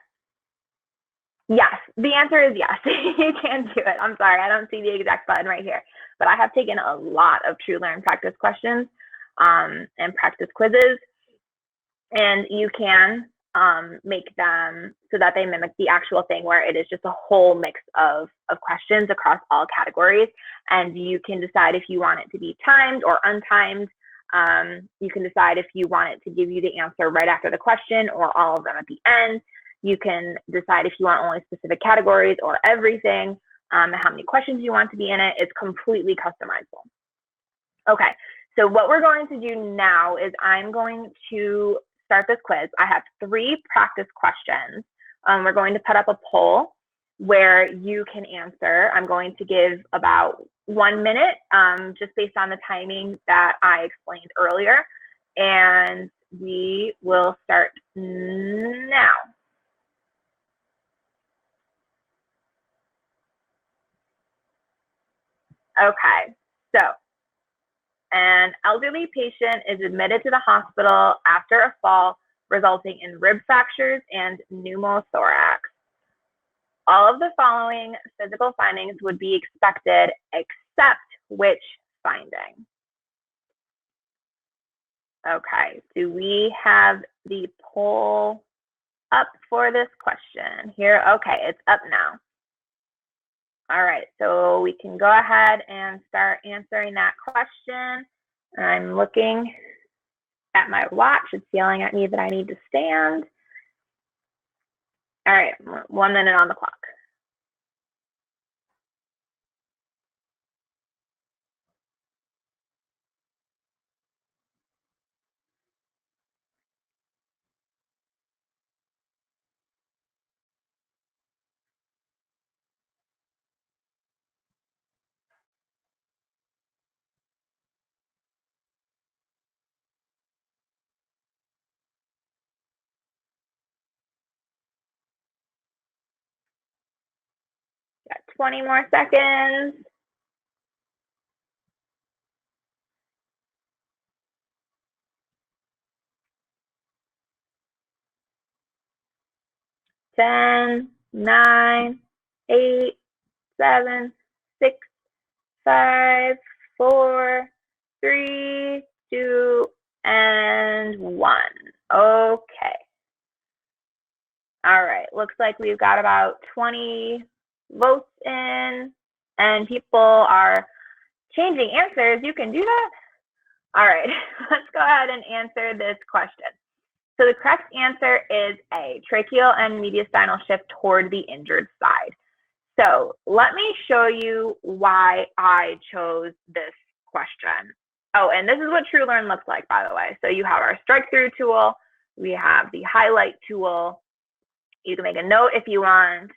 Yes, the answer is yes. You can do it. I'm sorry, I don't see the exact button right here, but I have taken a lot of TrueLearn practice questions and practice quizzes, and you can make them so that they mimic the actual thing where it is just a whole mix of questions across all categories, and you can decide if you want it to be timed or untimed. You can decide if you want it to give you the answer right after the question or all of them at the end. You can decide if you want only specific categories or everything, how many questions you want to be in it. It's completely customizable. Okay, so what we're going to do now is I'm going to start this quiz. I have 3 practice questions. We're going to put up a poll where you can answer. I'm going to give about 1 minute, just based on the timing that I explained earlier. And we will start now. Okay, so an elderly patient is admitted to the hospital after a fall resulting in rib fractures and pneumothorax. All of the following physical findings would be expected, except which finding? Okay, do we have the poll up for this question here? Okay, it's up now. All right, so we can go ahead and start answering that question. I'm looking at my watch. It's yelling at me that I need to stand. All right, 1 minute on the clock. Got 20 more seconds. 10, 9, 8, 7, 6, 5, 4, 3, 2, and 1. Okay. All right, looks like we've got about 20 votes in, and people are changing answers. You can do that. All right, let's go ahead and answer this question. So the correct answer is A, tracheal and mediastinal shift toward the injured side. So let me show you why I chose this question. Oh, and this is what TrueLearn looks like, by the way. So you have our strike through tool, we have the highlight tool. You can make a note if you want,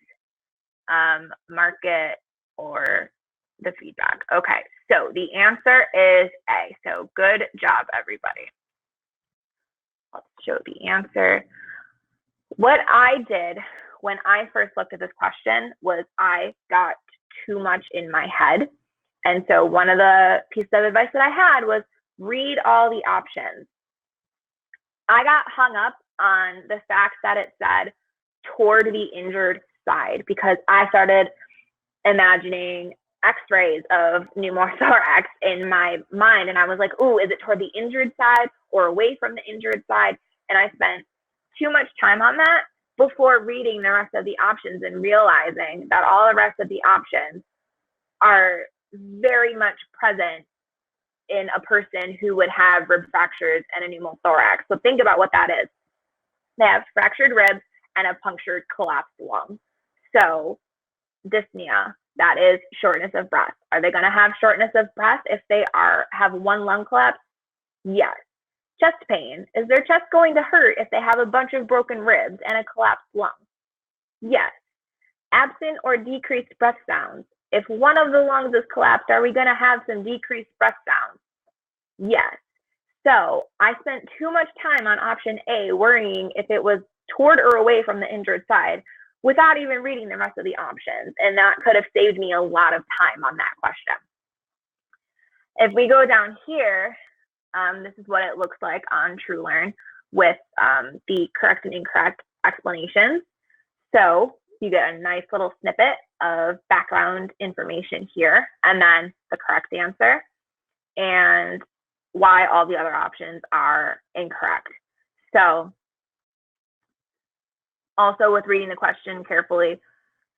mark it, or the feedback. Okay, so the answer is A. So good job, everybody. Let's show the answer. What I did when I first looked at this question was I got too much in my head. And so one of the pieces of advice that I had was read all the options. I got hung up on the fact that it said toward the injured side because I started imagining x-rays of pneumothorax in my mind, and I was like, ooh, is it toward the injured side or away from the injured side? And I spent too much time on that before reading the rest of the options and realizing that all the rest of the options are very much present in a person who would have rib fractures and a pneumothorax. So think about what that is. They have fractured ribs and a punctured collapsed lung. So dyspnea, that is shortness of breath. Are they going to have shortness of breath if they have one lung collapse? Yes. Chest pain, is their chest going to hurt if they have a bunch of broken ribs and a collapsed lung? Yes. Absent or decreased breath sounds. If one of the lungs is collapsed, are we going to have some decreased breath sounds? Yes. So I spent too much time on option A worrying if it was toward or away from the injured side without even reading the rest of the options. And that could have saved me a lot of time on that question. If we go down here, this is what it looks like on TrueLearn with the correct and incorrect explanations. So you get a nice little snippet of background information here, and then the correct answer and why all the other options are incorrect. So also with reading the question carefully,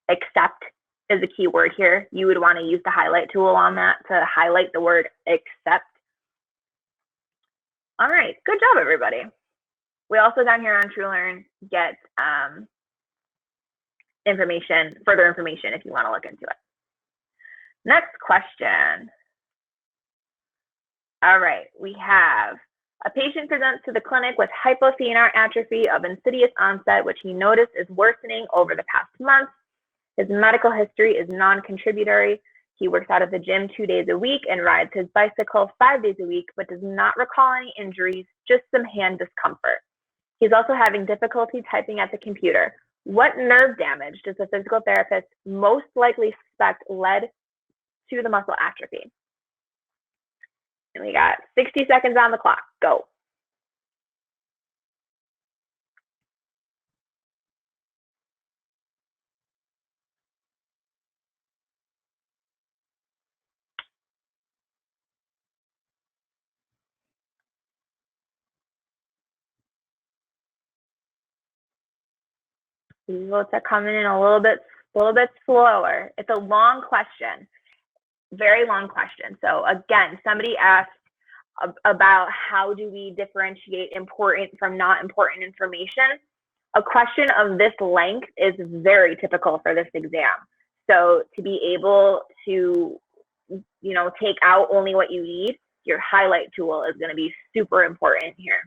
accept is a key word here. You would want to use the highlight tool on that to highlight the word accept. All right, good job, everybody. We also down here on TrueLearn get further information if you want to look into it. Next question. All right, we have a patient presents to the clinic with hypothenar atrophy of insidious onset, which he noticed is worsening over the past month. His medical history is non-contributory. He works out of the gym 2 days a week and rides his bicycle 5 days a week, but does not recall any injuries, just some hand discomfort. He's also having difficulty typing at the computer. What nerve damage does the physical therapist most likely suspect led to the muscle atrophy? And we got 60 seconds on the clock. Go. These votes are coming in a little bit slower. It's a long question, very long question. So again, somebody asked about how do we differentiate important from not important information. A question of this length is very typical for this exam. So to be able to, take out only what you need, your highlight tool is going to be super important here.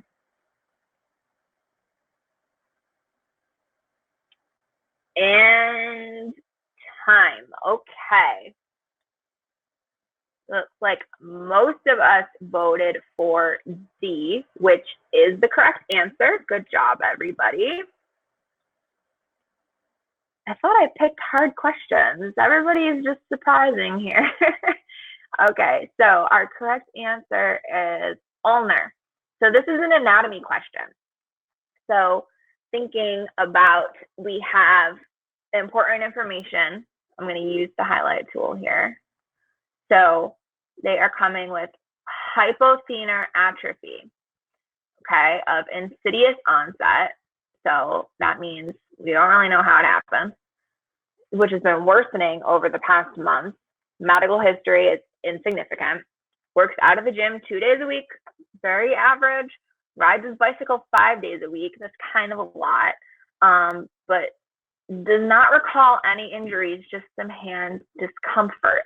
And time. Okay. Looks like most of us voted for D, which is the correct answer. Good job, everybody. I thought I picked hard questions. Everybody is just surprising here. Okay, so our correct answer is ulnar. So this is an anatomy question. So thinking about, we have important information. I'm going to use the highlight tool here. So they are coming with hypothenar atrophy, okay, of insidious onset. So that means we don't really know how it happened, which has been worsening over the past month. Medical history is insignificant. Works out of the gym 2 days a week, very average. Rides his bicycle 5 days a week. That's kind of a lot, but does not recall any injuries, just some hand discomfort.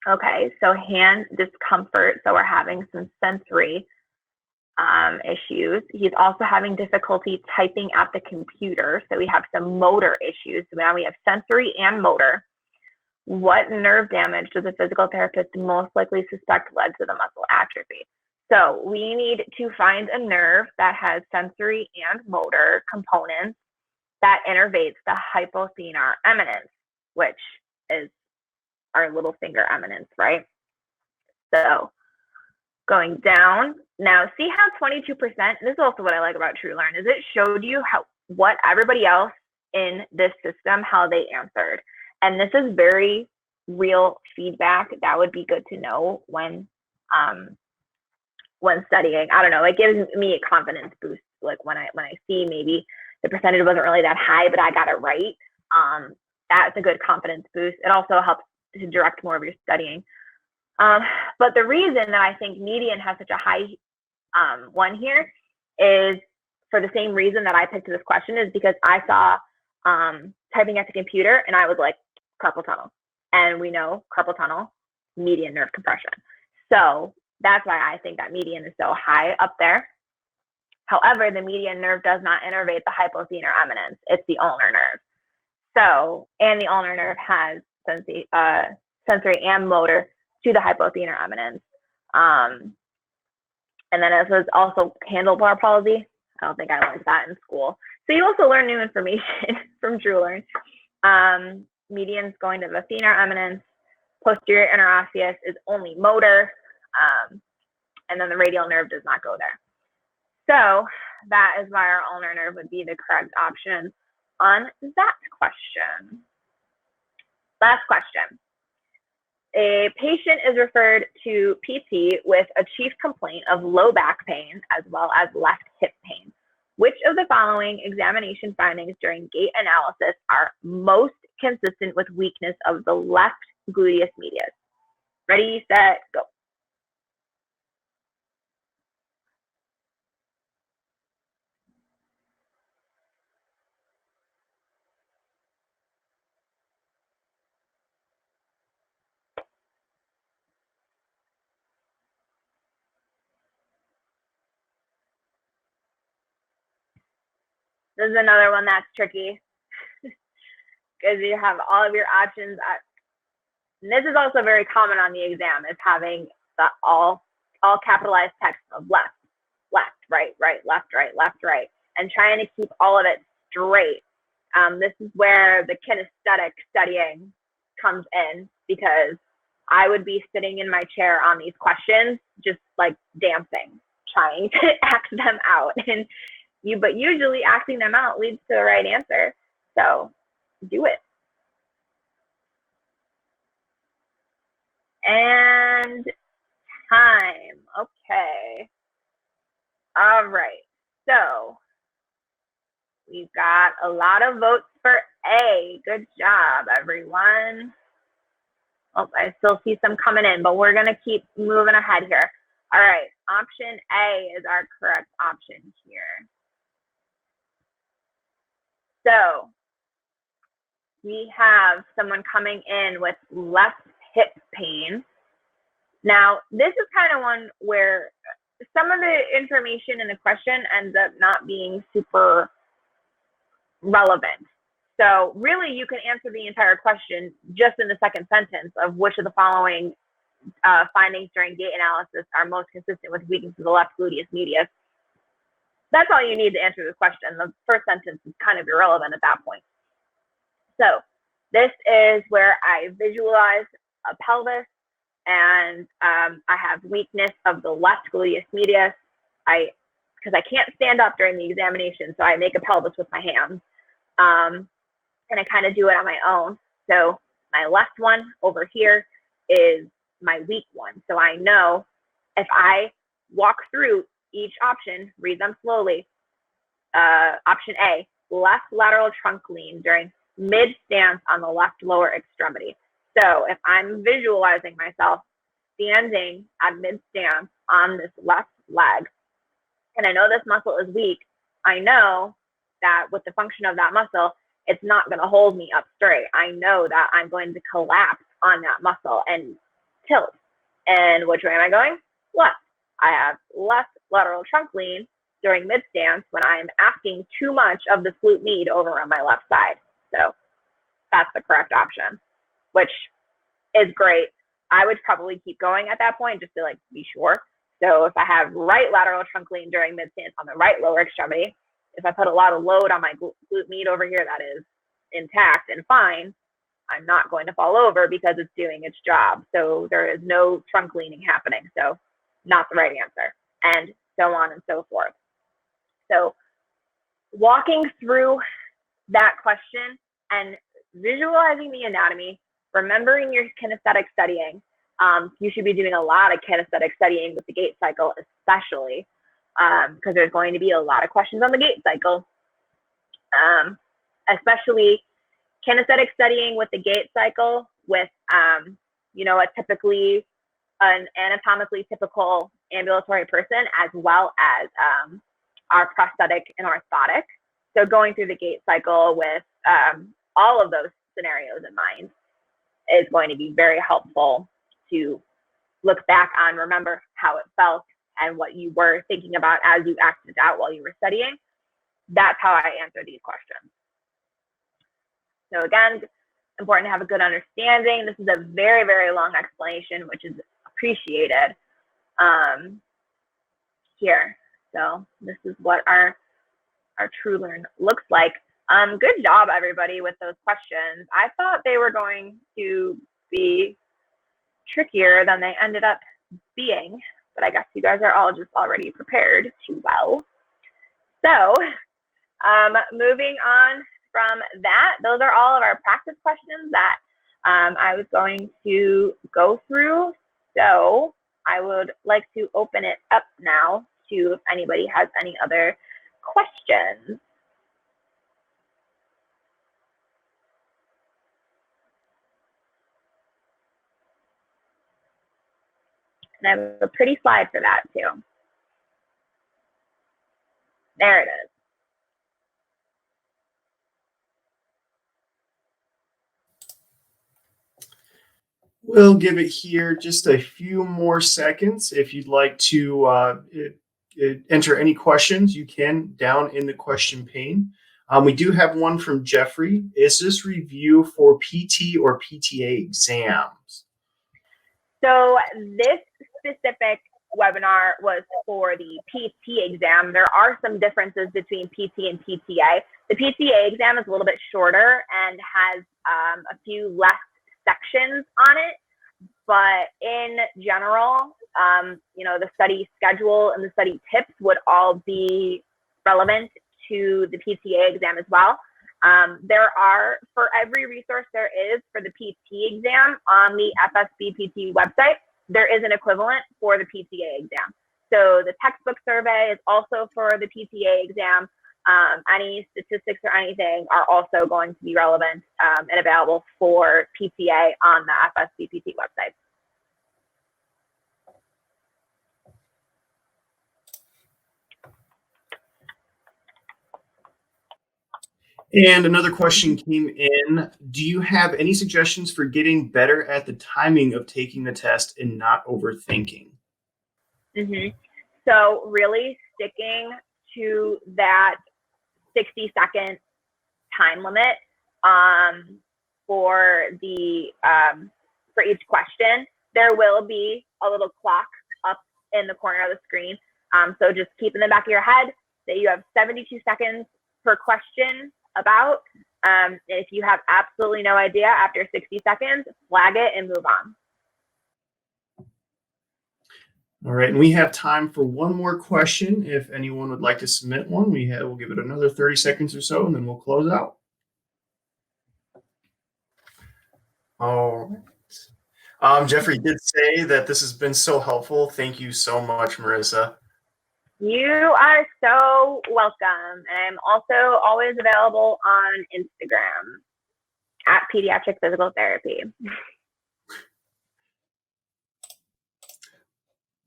Okay, so hand discomfort, so we're having some sensory issues. He's also having difficulty typing at the computer, so we have some motor issues. So now we have sensory and motor. What nerve damage does a physical therapist most likely suspect led to the muscle atrophy? So we need to find a nerve that has sensory and motor components that innervates the hypothenar eminence, which is our little finger eminence, right? So going down, now see how 22%, this is also what I like about TrueLearn, is it showed you what everybody else in this system, how they answered. And this is very real feedback that would be good to know when studying. I don't know, it gives me a confidence boost, like when I see maybe the percentage wasn't really that high, but I got it right. That's a good confidence boost. It also helps to direct more of your studying. But the reason that I think median has such a high one here is for the same reason that I picked this question, is because I saw typing at the computer and I was like, carpal tunnel. And we know carpal tunnel, median nerve compression. So that's why I think that median is so high up there. However, the median nerve does not innervate the hypothenar eminence. It's the ulnar nerve. So, and the ulnar nerve has sensory and motor to the hypothenar eminence. And then it says also handlebar palsy. I don't think I learned that in school. So you also learn new information from TrueLearn. Median's going to the thenar eminence. Posterior interosseous is only motor. And then the radial nerve does not go there. So that is why our ulnar nerve would be the correct option on that question. Last question. A patient is referred to PT with a chief complaint of low back pain as well as left hip pain. Which of the following examination findings during gait analysis are most consistent with weakness of the left gluteus medius? Ready, set, go. This is another one that's tricky because you have all of your options. And this is also very common on the exam, is having the all capitalized text of left, left, right, right, left, right, left, right, and trying to keep all of it straight. This is where the kinesthetic studying comes in, because I would be sitting in my chair on these questions, just like dancing, trying to act them out. But usually acting them out leads to the right answer. So do it. And time. Okay. All right. So We've got a lot of votes for A. Good job, everyone. Oh, I still see some coming in, but we're going to keep moving ahead here. All right, option A is our correct option here. So we have someone coming in with left hip pain. Now, this is kind of one where some of the information in the question ends up not being super relevant. So really, you can answer the entire question just in the second sentence of which of the following findings during gait analysis are most consistent with weakness of the left gluteus medius. That's all you need to answer this question. The first sentence is kind of irrelevant at that point. So this is where I visualize a pelvis, and I have weakness of the left gluteus medius. Because I can't stand up during the examination, so I make a pelvis with my hands. And I kind of do it on my own. So my left one over here is my weak one. So I know if I walk through each option, read them slowly. Option A, left lateral trunk lean during mid stance on the left lower extremity. So if I'm visualizing myself standing at mid stance on this left leg, and I know this muscle is weak, I know that with the function of that muscle, it's not going to hold me up straight. I know that I'm going to collapse on that muscle and tilt. And which way am I going? Left. I have left lateral trunk lean during mid stance when I'm asking too much of the glute med over on my left side. So that's the correct option, which is great. I would probably keep going at that point just to like be sure. So if I have right lateral trunk lean during mid stance on the right lower extremity, if I put a lot of load on my glute med over here that is intact and fine, I'm not going to fall over because it's doing its job. So there is no trunk leaning happening. So not the right answer, and so on and so forth. So walking through that question and visualizing the anatomy, remembering your kinesthetic studying. You should be doing a lot of kinesthetic studying with the gait cycle, especially because there's going to be a lot of questions on the gait cycle, especially kinesthetic studying with the gait cycle with, a typically an anatomically typical ambulatory person, as well as our prosthetic and orthotic. So going through the gait cycle with all of those scenarios in mind is going to be very helpful to look back on, remember how it felt and what you were thinking about as you acted out while you were studying. That's how I answer these questions. So again, important to have a good understanding. This is a very, very long explanation, which is appreciated here. So this is what our TrueLearn looks like. Good job, everybody, with those questions. I thought they were going to be trickier than they ended up being, but I guess you guys are all just already prepared too well. So moving on from that, those are all of our practice questions that I was going to go through. So I would like to open it up now to if anybody has any other questions. And I have a pretty slide for that too. There it is. We'll give it here just a few more seconds. If you'd like to enter any questions, you can down in the question pane. We do have one from Jeffrey. Is this review for PT or PTA exams? So this specific webinar was for the PT exam. There are some differences between PT and PTA. The PTA exam is a little bit shorter and has a few less sections on it, but in general, the study schedule and the study tips would all be relevant to the PTA exam as well. There are, for every resource there is for the PT exam on the FSBPT website, there is an equivalent for the PTA exam. So the textbook survey is also for the PTA exam. Any statistics or anything are also going to be relevant and available for PTA on the FSBPT website. And another question came in. Do you have any suggestions for getting better at the timing of taking the test and not overthinking? So really sticking to that 60-second time limit for each question. There will be a little clock up in the corner of the screen. So just keep in the back of your head that you have 72 seconds per question about. If you have absolutely no idea after 60 seconds, flag it and move on. All right, and we have time for one more question. If anyone would like to submit one, we'll give it another 30 seconds or so, and then we'll close out. All right. Jeffrey did say that this has been so helpful. Thank you so much, Marissa. You are so welcome. And I'm also always available on Instagram at Pediatric Physical Therapy.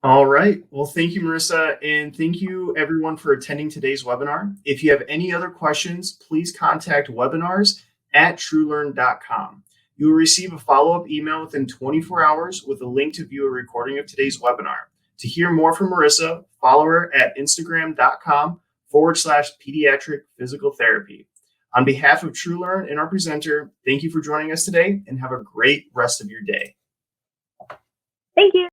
All right. Well, thank you, Marissa, and thank you everyone for attending today's webinar. If you have any other questions, please contact webinars@truelearn.com. You will receive a follow-up email within 24 hours with a link to view a recording of today's webinar. To hear more from Marissa, follow her at instagram.com/pediatric physical therapy. On behalf of TrueLearn and our presenter, thank you for joining us today and have a great rest of your day. Thank you.